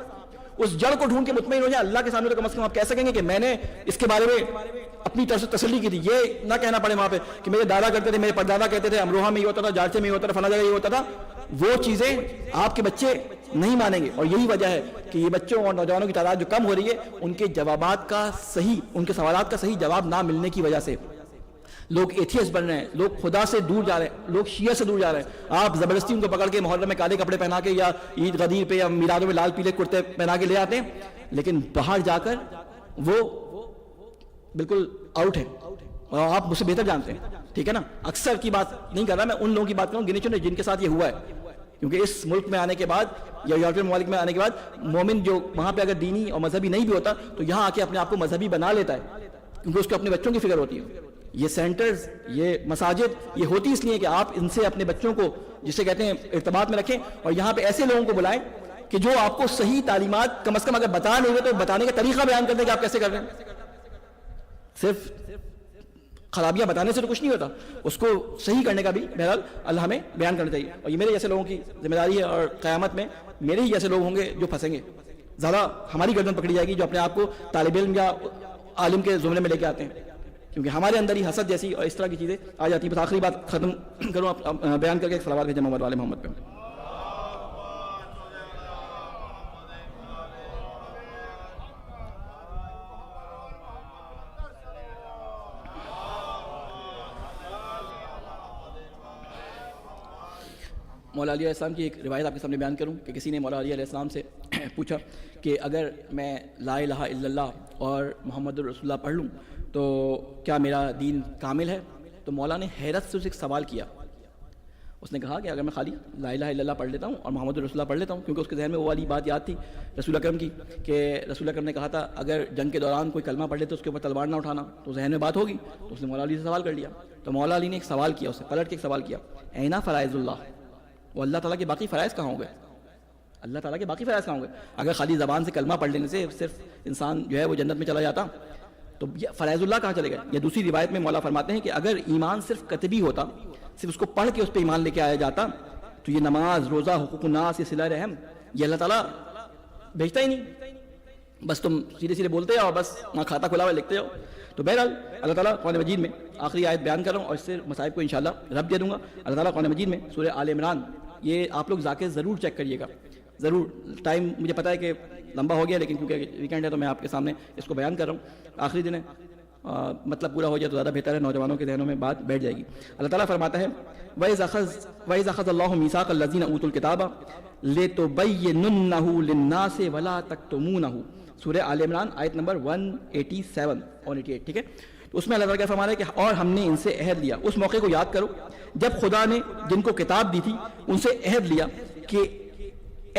اس جڑ کو ڈھونڈ کے مطمئن ہو جائیں۔ اللہ کے سامنے تو کم از کم آپ کہہ سکیں گے کہ میں نے اس کے بارے میں اپنی طرف سے تسلی کی تھی، یہ نہ کہنا پڑے وہاں پہ کہ میرے دادا کرتے تھے، میرے پردادا کہتے تھے، امروہہ میں یہ ہوتا تھا، جارچے میں یہ ہوتا تھا، فلاں جگہ یہ ہوتا تھا۔ وہ چیزیں آپ کے بچے نہیں مانیں گے، اور یہی وجہ ہے کہ یہ بچوں اور نوجوانوں کی تعداد جو کم ہو رہی ہے ان کے جوابات کا صحیح، ان کے سوالات کا صحیح جواب نہ ملنے کی وجہ سے لوگ ایتھیسٹ بن رہے ہیں، لوگ خدا سے دور جا رہے ہیں، لوگ شیعہ سے دور جا رہے ہیں۔ آپ زبردستی ان کو پکڑ کے محرم میں کالے کپڑے پہنا کے یا عید غدیر پہ یا میلادوں میں لال پیلے کرتے پہنا کے لے آتے ہیں، لیکن باہر جا کر وہ بالکل آؤٹ ہے، اور آپ مجھ سے بہتر جانتے ہیں، ٹھیک ہے نا۔ اکثر کی بات نہیں کر رہا میں، ان لوگوں کی بات کروں گنے چنے جن کے ساتھ یہ ہوا ہے، کیونکہ اس ملک میں آنے کے بعد یا یورپین ممالک میں آنے کے بعد مومن جو وہاں پہ اگر دینی اور مذہبی نہیں بھی ہوتا تو یہاں آ کے اپنے آپ کو مذہبی بنا لیتا ہے، کیونکہ اس کو اپنے بچوں کی فکر ہوتی ہے۔ یہ سینٹرز، یہ مساجد یہ ہوتی اس لیے کہ آپ ان سے اپنے بچوں کو جسے کہتے ہیں ارتباط میں رکھیں، اور یہاں پہ ایسے لوگوں کو بلائیں کہ جو آپ کو صحیح تعلیمات کم از کم اگر بتا نہیں گے تو بتانے کا طریقہ بیان کر دیں کہ آپ کیسے کر رہے ہیں۔ صرف خرابیاں بتانے سے تو کچھ نہیں ہوتا، اس کو صحیح کرنے کا بھی بہرحال اللہ ہمیں بیان کرنا چاہیے، اور یہ میرے جیسے لوگوں کی ذمہ داری ہے، اور قیامت میں میرے ہی جیسے لوگ ہوں گے جو پھنسیں گے، زیادہ ہماری گردن پکڑی جائے گی جو اپنے آپ کو طالب علم یا عالم کے زمرے میں لے کے آتے ہیں، کیونکہ ہمارے اندر ہی حسد جیسی اور اس طرح کی چیزیں آ جاتی ہیں۔ بس آخری بات ختم کروں بیان کر کے صلوات بھیجیں محمد والے محمد پہ۔ مولا علی علیہ السلام کی ایک روایت آپ کے سامنے بیان کروں کہ کسی نے مولا علی علیہ السلام سے پوچھا کہ اگر میں لا الہ الا اللہ اور محمد الرسول اللہ پڑھ لوں تو کیا میرا دین کامل ہے؟ تو مولا نے حیرت سے اسے ایک سوال کیا، اس نے کہا کہ اگر میں خالی لا الہ الا اللہ پڑھ لیتا ہوں اور محمد الرسول اللہ پڑھ لیتا ہوں، کیونکہ اس کے ذہن میں وہ والی بات یاد تھی رسول اکرم کی کہ رسول اکرم نے کہا تھا اگر جنگ کے دوران کوئی کلمہ پڑھ لے تو اس کے اوپر تلوار نہ اٹھانا، تو ذہن میں بات ہوگی، تو اس نے مولا علی سے سوال کر لیا۔ تو مولا علی نے ایک سوال کیا، اسے پلٹ کے ایک سوال کیا، اینا فرائض اللہ، وہ اللہ تعالیٰ کے باقی فرائض کہاں ہوں گے؟ اللہ تعالیٰ کے باقی فرائض کہاں ہوں گے؟ اگر خالی زبان سے کلمہ پڑھ لینے سے صرف انسان جو ہے وہ جنت میں چلا جاتا تو فرائض اللہ کہاں چلے گئے؟ یا دوسری روایت میں مولا فرماتے ہیں کہ اگر ایمان صرف کتبی ہوتا، صرف اس کو پڑھ کے اس پہ ایمان لے کے آیا جاتا، تو یہ نماز، روزہ، حقوق الناس، یہ صلہ رحم، یہ اللہ تعالیٰ بھیجتا ہی نہیں، بس تم سیدھے سیدھے بولتے جاؤ، بس وہاں کھاتا کھلا ہوا لکھتے جاؤ۔ تو بہرحال اللہ تعالیٰ قرآن مجید میں آخری آیت بیان کر رہا ہوں اور اس سے مصائب کو انشاءاللہ رب دے دوں گا۔ اللہ تعالیٰ قرآن مجید میں سورہ آل عمران، یہ آپ لوگ ذاکر ضرور چیک کریے گا، ضرور۔ ٹائم مجھے پتا ہے کہ لمبا ہو گیا، لیکن کیونکہ ویکینڈ ہے تو میں آپ کے سامنے اس کو بیان کر رہا ہوں، آخری دن ہے، مطلب پورا ہو جائے تو زیادہ بہتر ہے، نوجوانوں کے ذہنوں میں بات بیٹھ جائے گی۔ اللہ تعالیٰ فرماتا ہے وَإِذْ أَخَذَ اللَّهُ مِيثَاقَ الَّذِينَ أُوتُوا الْكِتَابَ لِتُبَيِّنُنَّهُ لِلنَّاسِ وَلَا تَكْتُمُونَهُ، سورہ آل عمران آیت نمبر 187 اور 88، ٹھیک ہے۔ تو اس میں اللہ تعالیٰ کیا فرما رہا ہے کہ اور ہم نے ان سے عہد لیا، اس موقع کو یاد کرو جب خدا نے جن کو کتاب دی تھی ان سے عہد لیا کہ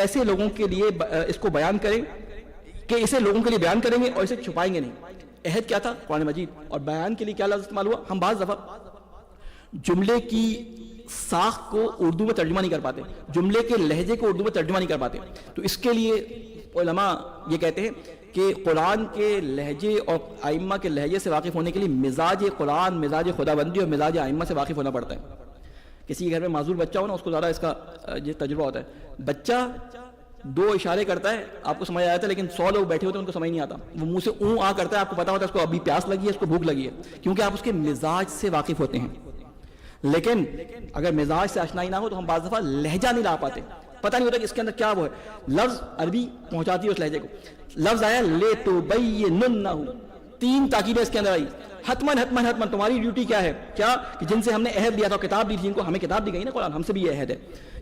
ایسے لوگوں کے لیے اس کو بیان کریں، کہ اسے لوگوں کے لیے بیان کریں گے اور اسے چھپائیں گے نہیں۔ عہد کیا تھا؟ قرآن مجید۔ اور بیان کے لیے کیا لفظ استعمال ہوا؟ ہم بعض دفعہ جملے کی ساخت کو اردو میں ترجمہ نہیں کر پاتے, جملے کے لہجے کو اردو میں ترجمہ نہیں کر پاتے. تو اس کے لیے علماء یہ کہتے ہیں کہ قرآن کے لہجے اور ائمہ کے لہجے سے واقف ہونے کے لیے مزاج قرآن, مزاج خداوندی اور مزاج ائمہ سے واقف ہونا پڑتا ہے. کسی کے گھر میں معذور بچہ ہو نا, اس کو زیادہ اس کا یہ تجربہ ہوتا ہے. بچہ 2 اشارے کرتا ہے, آپ کو سمجھ آیا تھا, لیکن 100 لوگ بیٹھے ہوتے ہیں ان کو سمجھ نہیں آتا. وہ منہ سے اون آ کرتا ہے, آپ کو پتا ہوتا ہے اس کو ابھی پیاس لگی ہے, اس کو بھوک لگی ہے, کیونکہ آپ اس کے مزاج سے واقف ہوتے ہیں. لیکن اگر مزاج سے آشنائی نہ ہو تو ہم بعض دفعہ لہجہ نہیں لا پاتے, پتہ نہیں ہوتا کہ اس کے اندر کیا وہ ہے. لفظ عربی پہنچاتی ہے اس لہجے کو. لفظ آیا لے تو بیننہ, 3 تاکیدیں اس کے اندر آئی. حتمن حتمن حتمن, تمہاری ڈیوٹی کیا ہے, کیا کہ جن سے ہم نے عہد لیا تھا, کتاب دی تھی جن کو, ہمیں کتاب دی گئی نا قرآن, ہم سے بھی یہ عہد ہے.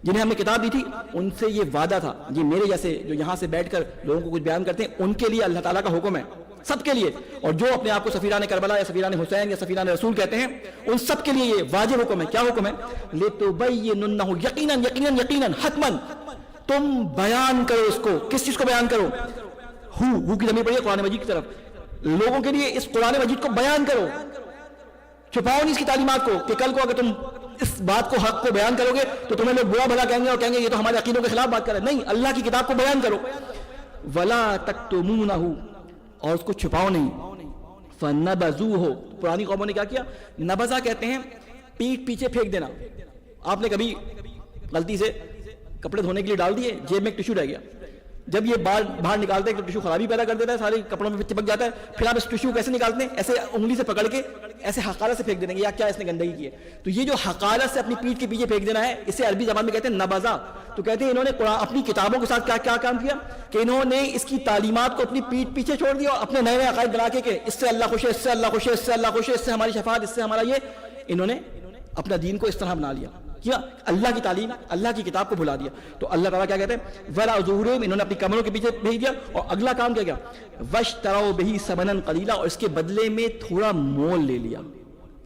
جنہیں ہم نے کتاب دی تھی ان سے یہ وعدہ تھا, یہ میرے جیسے جو یہاں سے بیٹھ کر لوگوں کو کچھ بیان کرتے ہیں, ان کے لیے اللہ تعالیٰ کا حکم ہے, سب کے لیے. اور جو اپنے آپ کو سفیران کربلا یا سفیران حسین یا سفیران رسول کہتے ہیں, ان سب کے لیے یہ واجب حکم ہے. کیا حکم ہے؟ لِتُبَيِّنُنَّهُ, یقیناً یقیناً یقیناً, حتماً تم بیان کرو اس کو. کس چیز کو بیان کرو؟ ہو کی ضمیر پڑی ہے قرآن مجید کی طرف. لوگوں کے لیے اس قرآن مجید کو بیان کرو, چھپاؤ نہیں اس کی تعلیمات کو, کہ کل کو اگر تم اس بات کو, حق کو بیان کرو گے تو تمہیں لوگ برا بھلا کہیں گے اور کہیں گے یہ تو ہمارے عقیدوں کے خلاف بات کر رہے ہیں. نہیں, اللہ کی کتاب کو بیان کرو. وَلَا تَكْتُمُونَهُ, اور اس کو چھپاؤ نہیں. فَنَبَذُوهُ, پرانی قوموں نے کیا کیا؟ نبذہ کہتے ہیں پیٹھ پیچھے پھینک دینا. آپ نے کبھی غلطی سے کپڑے دھونے کے لیے ڈال دیے, جیب میں ایک ٹشو رہ گیا, جب یہ باہر نکالتے ہیں تو ٹشو خرابی پیدا کر دیتا ہے, سارے کپڑوں میں چپک جاتا ہے. پھر آپ اس ٹشو کیسے نکالتے ہیں؟ ایسے انگلی سے پکڑ کے ایسے حقارت سے پھینک دیں گے, یا کیا اس نے گندگی کی ہے. تو یہ جو حقارت سے اپنی پیٹھ کے پیچھے پھینک دینا ہے, اسے عربی زبان میں کہتے ہیں نبذہ. تو کہتے ہیں انہوں نے قرآن اپنی کتابوں کے ساتھ کیا کیا کام کیا کہ انہوں نے اس کی تعلیمات کو اپنی پیٹھ پیچھے چھوڑ دیا, اور اپنے نئے نئے عقائد بنا کے کہ اس سے اللہ خوش ہے, اس سے اللہ خوش ہے, اس سے اللہ خوش ہے, اس سے ہماری شفاعت, اس سے ہمارا یہ, انہوں نے اپنا دین کو اس طرح بنا لیا. کیا؟ اللہ کی تعلیم, اللہ کی کتاب کو بھلا دیا. تو اللہ تعالیٰ کیا کہتے ہیں؟ وَلَا ظُهُورِهِمْ, انہوں نے اپنی کمروں کے پیچھے بھیج دیا. اور اگلا کام کیا کیا؟ وَاشْتَرَوْا بِهِ ثَمَنًا قَلِيلًا, اور اس کے بدلے میں تھوڑا مول لے لیا.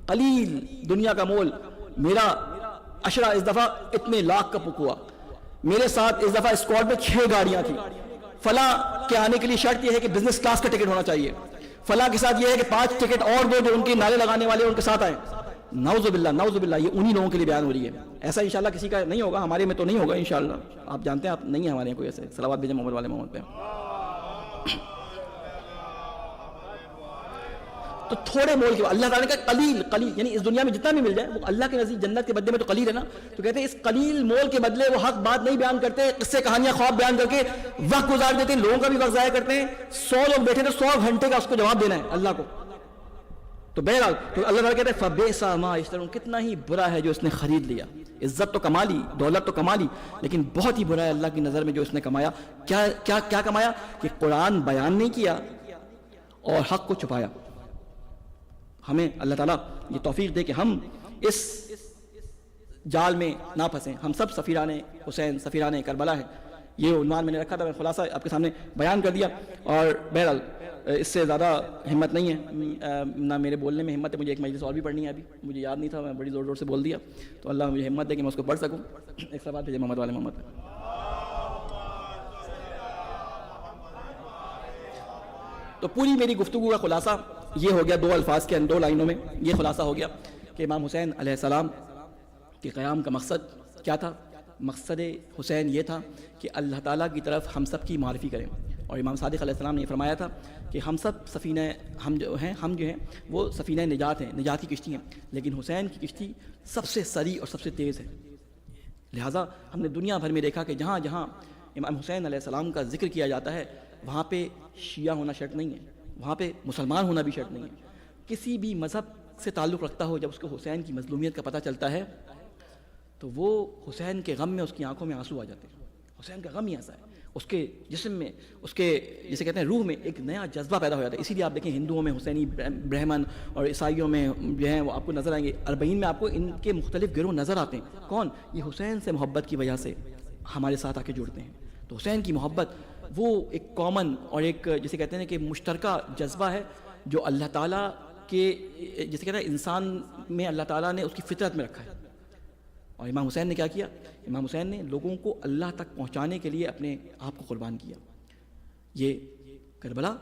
قلیل, دنیا کا مول. میرا عشرہ اس دفعہ اتنے لاکھ کا بک ہوا, میرے ساتھ اس دفعہ اسکواڈ میں 6 گاڑیاں تھیں, فلاں کے آنے کے لیے شرط یہ ہے کہ بزنس کلاس کا ٹکٹ ہونا چاہیے, فلاں کے ساتھ یہ ہے کہ 5 ٹکٹ اور دو جو ان کے نعرے لگانے والے ان کے ساتھ آئیں. نعوذ باللہ, نعوذ باللہ, یہ انہی لوگوں کے لیے بیان ہو رہی ہے. ایسا انشاءاللہ کسی کا نہیں ہوگا, ہمارے میں تو نہیں ہوگا انشاءاللہ. آپ جانتے ہیں, آپ نہیں ہیں ہمارے یہاں کوئی ایسے. صلوات بھیجیں محمد والے محمد پہ. تو تھوڑے مول کے, اللہ تعالیٰ نے کہا قلیل, قلیل یعنی اس دنیا میں جتنا بھی مل جائے وہ اللہ کے نزدیک جنت کے بدلے میں تو قلیل ہے نا. تو کہتے ہیں اس قلیل مول کے بدلے وہ حق بات نہیں بیان کرتے, قصے کہانیاں خواب بیان کر کے وقت گزار دیتے ہیں, لوگوں کا بھی وقت ضائع کرتے ہیں. 100 لوگ بیٹھے تو 100 گھنٹے کا اس کو جواب دینا ہے اللہ کو. تو بہرحال تو اللہ تعالیٰ کہتے ہیں فَبِئْسَ مَا يَشْتَرُونَ, کتنا ہی برا ہے جو اس نے خرید لیا. عزت تو کما لی, دولت تو کما لی, لیکن بہت ہی برا ہے اللہ کی نظر میں جو اس نے کمایا. کیا کیا کیا کمایا؟ کہ قرآن بیان نہیں کیا اور حق کو چھپایا. ہمیں اللہ تعالیٰ یہ توفیق دے کہ ہم اس جال میں نہ پھنسیں. ہم سب سفیران حسین, سفیران کربلا ہیں. یہ عنوان میں نے رکھا تھا, میں خلاصہ آپ کے سامنے بیان کر دیا. اور بہرحال اس سے زیادہ ہمت نہیں ہے, نہ میرے بولنے میں ہمت ہے. مجھے ایک مجلس اور بھی پڑھنی ہے, ابھی مجھے یاد نہیں تھا, میں بڑی زور زور سے بول دیا. تو اللہ مجھے ہمت دے کہ میں اس کو پڑھ سکوں. ایک سوال بھیجے محمد والے محمد. تو پوری میری گفتگو کا خلاصہ یہ ہو گیا 2 الفاظ کے, 2 لائنوں میں یہ خلاصہ ہو گیا کہ امام حسین علیہ السلام کے قیام کا مقصد کیا تھا. مقصد حسین یہ تھا کہ اللہ تعالیٰ کی طرف ہم سب کی معرفی کریں. اور امام صادق علیہ السلام نے یہ فرمایا تھا کہ ہم سب سفینہ, ہم جو ہیں وہ سفینہ نجات ہیں, نجات کی کشتی ہیں, لیکن حسین کی کشتی سب سے سری اور سب سے تیز ہے. لہٰذا ہم نے دنیا بھر میں دیکھا کہ جہاں جہاں امام حسین علیہ السلام کا ذکر کیا جاتا ہے وہاں پہ شیعہ ہونا شرط نہیں ہے, وہاں پہ مسلمان ہونا بھی شرط نہیں ہے. کسی بھی مذہب سے تعلق رکھتا ہو, جب اس کو حسین کی مظلومیت کا پتہ چلتا ہے تو وہ حسین کے غم میں اس کی آنکھوں میں آنسو آ جاتے ہیں. حسین کا غم ہی ایسا ہے, اس کے جسم میں, اس کے جسے کہتے ہیں روح میں ایک نیا جذبہ پیدا ہو جاتا ہے. اسی لیے آپ دیکھیں ہندوؤں میں حسینی برہمن, اور عیسائیوں میں جو ہیں وہ آپ کو نظر آئیں گے. 40 میں آپ کو ان کے مختلف گروہ نظر آتے ہیں. کون؟ یہ حسین سے محبت کی وجہ سے ہمارے ساتھ آ کے جڑتے ہیں. تو حسین کی محبت وہ ایک کامن اور ایک جسے کہتے ہیں کہ مشترکہ جذبہ ہے جو اللہ تعالیٰ کے, جسے کہتے ہیں انسان میں اللہ تعالیٰ نے اس کی فطرت میں رکھا ہے. اور امام حسین نے کیا کیا؟ امام حسین نے لوگوں کو اللہ تک پہنچانے کے لیے اپنے آپ کو قربان کیا. یہ کربلا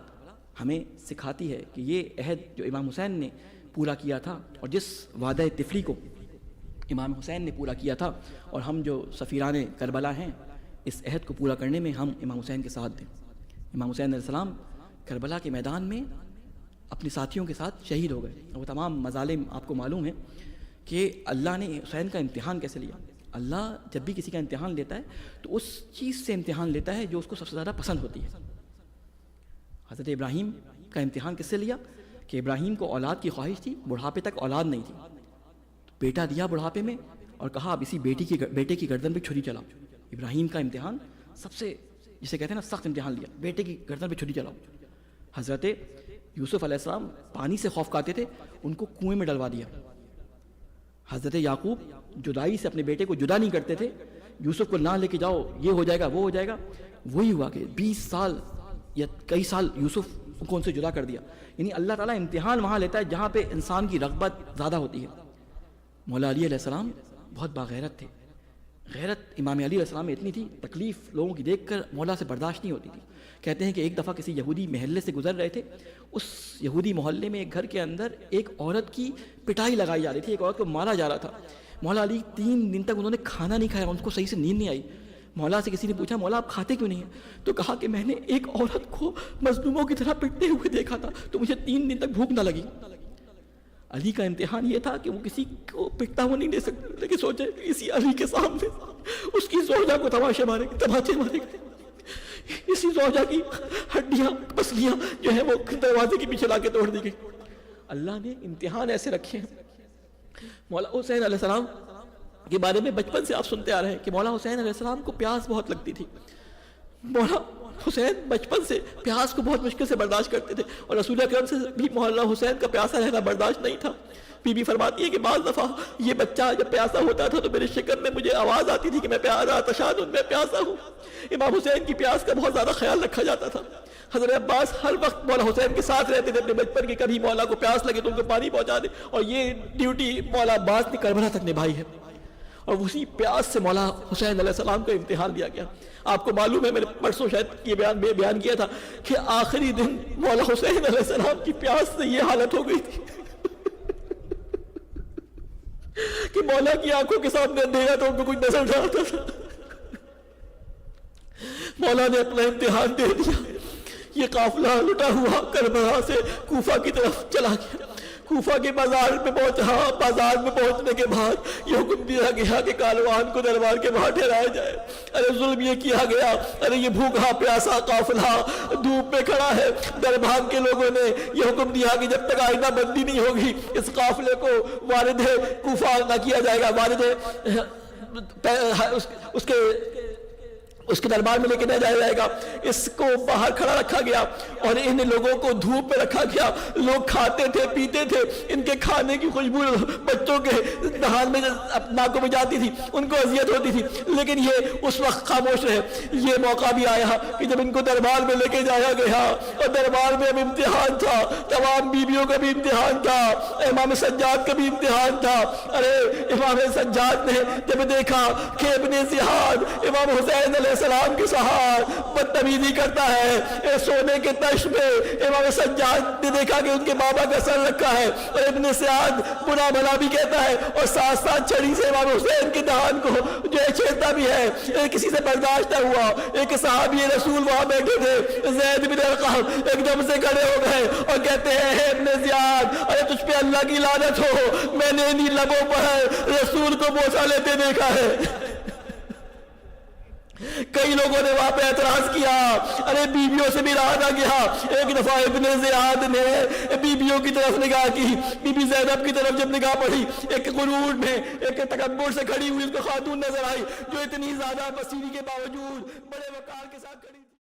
ہمیں سکھاتی ہے کہ یہ عہد جو امام حسین نے پورا کیا تھا, اور جس وعدہ طفلی کو امام حسین نے پورا کیا تھا، اور ہم جو سفیران کربلا ہیں اس عہد کو پورا کرنے میں ہم امام حسین کے ساتھ دیں۔ امام حسین علیہ السلام کربلا کے میدان میں اپنے ساتھیوں کے ساتھ شہید ہو گئے، اور وہ تمام مظالم آپ کو معلوم ہے کہ اللہ نے حسین کا امتحان کیسے لیا۔ اللہ جب بھی کسی کا امتحان لیتا ہے تو اس چیز سے امتحان لیتا ہے جو اس کو سب سے زیادہ پسند ہوتی ہے۔ حضرت ابراہیم کا امتحان کس سے لیا کہ ابراہیم کو اولاد کی خواہش تھی، بڑھاپے تک اولاد نہیں تھی، بیٹا دیا بڑھاپے میں اور کہا اب اسی بیٹے کی گردن پہ چھری چلاؤ۔ ابراہیم کا امتحان سب سے جسے کہتے ہیں نا سخت امتحان لیا، بیٹے کی گردن پہ چھری چلاؤ۔ حضرت یوسف علیہ السلام پانی سے خوف کھاتے تھے، ان کو کنویں میں ڈلوا دیا۔ حضرت یعقوب جدائی سے اپنے بیٹے کو جدا نہیں کرتے تھے، یوسف کو نہ لے کے جاؤ یہ ہو جائے گا وہ ہو جائے گا، وہی ہوا کہ 20 سال یا کئی سال یوسف کو ان سے جدا کر دیا۔ یعنی اللہ تعالیٰ امتحان وہاں لیتا ہے جہاں پہ انسان کی رغبت زیادہ ہوتی ہے۔ مولا علی علیہ السلام بہت باغیرت تھے، غیرت امام علی علیہ السلام میں اتنی تھی، تکلیف لوگوں کی دیکھ کر مولا سے برداشت نہیں ہوتی تھی۔ کہتے ہیں کہ ایک دفعہ کسی یہودی محلے سے گزر رہے تھے، اس یہودی محلے میں ایک گھر کے اندر ایک عورت کی پٹائی لگائی جا رہی تھی، ایک عورت کو مارا جا رہا تھا۔ مولا علی 3 دن تک انہوں نے کھانا نہیں کھایا، ان کو صحیح سے نیند نہیں آئی۔ مولا سے کسی نے پوچھا مولا آپ کھاتے کیوں نہیں ہیں؟ تو کہا کہ میں نے ایک عورت کو مظلوموں کی طرح پٹتے ہوئے دیکھا تھا تو مجھے 3 دن تک بھوک نہ لگی۔ علی کا امتحان یہ تھا کہ وہ کسی کو پٹتا ہوا نہیں دے سکتے، لیکن سوچے اسی علی کے سامنے اس کی زوجہ کو تماچے مارے گئے، اسی زوجہ کی ہڈیاں پسلیاں جو ہیں وہ دروازے کے پیچھے لا کے توڑ دی گئی۔ اللہ نے امتحان ایسے رکھے ہیں۔ مولا حسین علیہ السلام کے بارے میں بچپن سے آپ سنتے آ رہے ہیں کہ مولا حسین علیہ السلام کو پیاس بہت لگتی تھی۔ مولا حسین بچپن سے پیاس کو بہت مشکل سے برداشت کرتے تھے، اور رسول اکرم سے بھی مولا حسین کا پیاسا رہنا برداشت نہیں تھا۔ بی بی فرماتی ہے کہ بعض دفعہ یہ بچہ جب پیاسا ہوتا تھا تو میرے شکم میں مجھے آواز آتی تھی کہ میں پیاسا تشہد میں پیاسا ہوں۔ امام حسین کی پیاس کا بہت زیادہ خیال رکھا جاتا تھا۔ حضرت عباس ہر وقت مولا حسین کے ساتھ رہتے تھے اپنے بچپن کے، کبھی مولا کو پیاس لگے تو ان کو پانی پہنچا دے، اور یہ ڈیوٹی مولا عباس نے کربلا تک نبھائی ہے، اور اسی پیاس سے مولا حسین علیہ السلام کو امتحان دیا گیا۔ آپ کو معلوم ہے، میں نے پرسوں شاید یہ بیان کیا تھا کہ آخری دن مولا حسین علیہ السلام کی پیاس سے یہ حالت ہو گئی تھی کہ مولا کی آنکھوں کے سامنے اندھیرا تو ان کو کچھ نظر نہ آتا تھا۔ مولا نے اپنا امتحان دے دیا۔ یہ قافلہ لٹا ہوا کربلا سے کوفہ کی طرف چلا گیا۔ کوفہ کے بازار میں پہنچا، بازار میں پہنچنے کے بعد یہ حکم دیا گیا کہ کاروان کو دربار کے باہر ٹھہرایا جائے۔ ارے ظلم یہ کیا گیا، ارے یہ بھوکا پیاسا قافلہ دھوپ میں کھڑا ہے۔ دربار کے لوگوں نے یہ حکم دیا کہ جب تک آئینہ بندی نہیں ہوگی اس قافلے کو وارد کوفہ نہ کیا جائے گا، وارد اس کے دربار میں لے کے نہ جایا جائے گا۔ اس کو باہر کھڑا رکھا گیا اور ان لوگوں کو دھوپ پہ رکھا گیا۔ لوگ کھاتے تھے پیتے تھے، ان کے کھانے کی خوشبو بچوں کے دہان میں ناکوں میں جاتی تھی، ان کو اذیت ہوتی تھی، لیکن یہ اس وقت خاموش رہے۔ یہ موقع بھی آیا کہ جب ان کو دربار میں لے کے جایا گیا اور دربار میں اب امتحان تھا، تمام بیویوں کا بھی امتحان تھا، امام سجاد کا بھی امتحان تھا۔ ارے امام سجاد نے جب دیکھا کہ ابن زیاد امام حسین علیہ السلام کے ساتھ بدتمیزی کرتا ہے، سونے کے تش پہ امام سجاد نے دیکھا کہ ان کے بابا کا سر رکھا ہے، اور ابن زیاد برا بھلا بھی کہتا ہے، اور ساتھ ساتھ چھڑی سے امام حسین کے دہان کو جو ہے چھیڑتا بھی ہے۔ کسی سے برداشت نہ ہوا۔ ایک صحابی رسول وہاں بیٹھے تھے، زید بن ارقم ایک دم سے کھڑے ہو گئے اور کہتے ہیں ابن زیاد ارے تجھ پہ اللہ کی لعنت ہو، میں نے انہی لبوں پر رسول کو بوسہ لیتے دیکھا ہے۔ کئی لوگوں نے وہاں پہ اعتراض کیا، ارے بیویوں سے بھی رہا نہ گیا۔ ایک دفعہ ابن زیاد نے بیویوں کی طرف نگاہ کی، بی بی زینب کی طرف جب نگاہ پڑی، ایک غرور میں ایک تکبر سے کھڑی ہوئی اس کو خاتون نظر آئی جو اتنی زیادہ بصیری کے باوجود بڑے وقار کے ساتھ کھڑی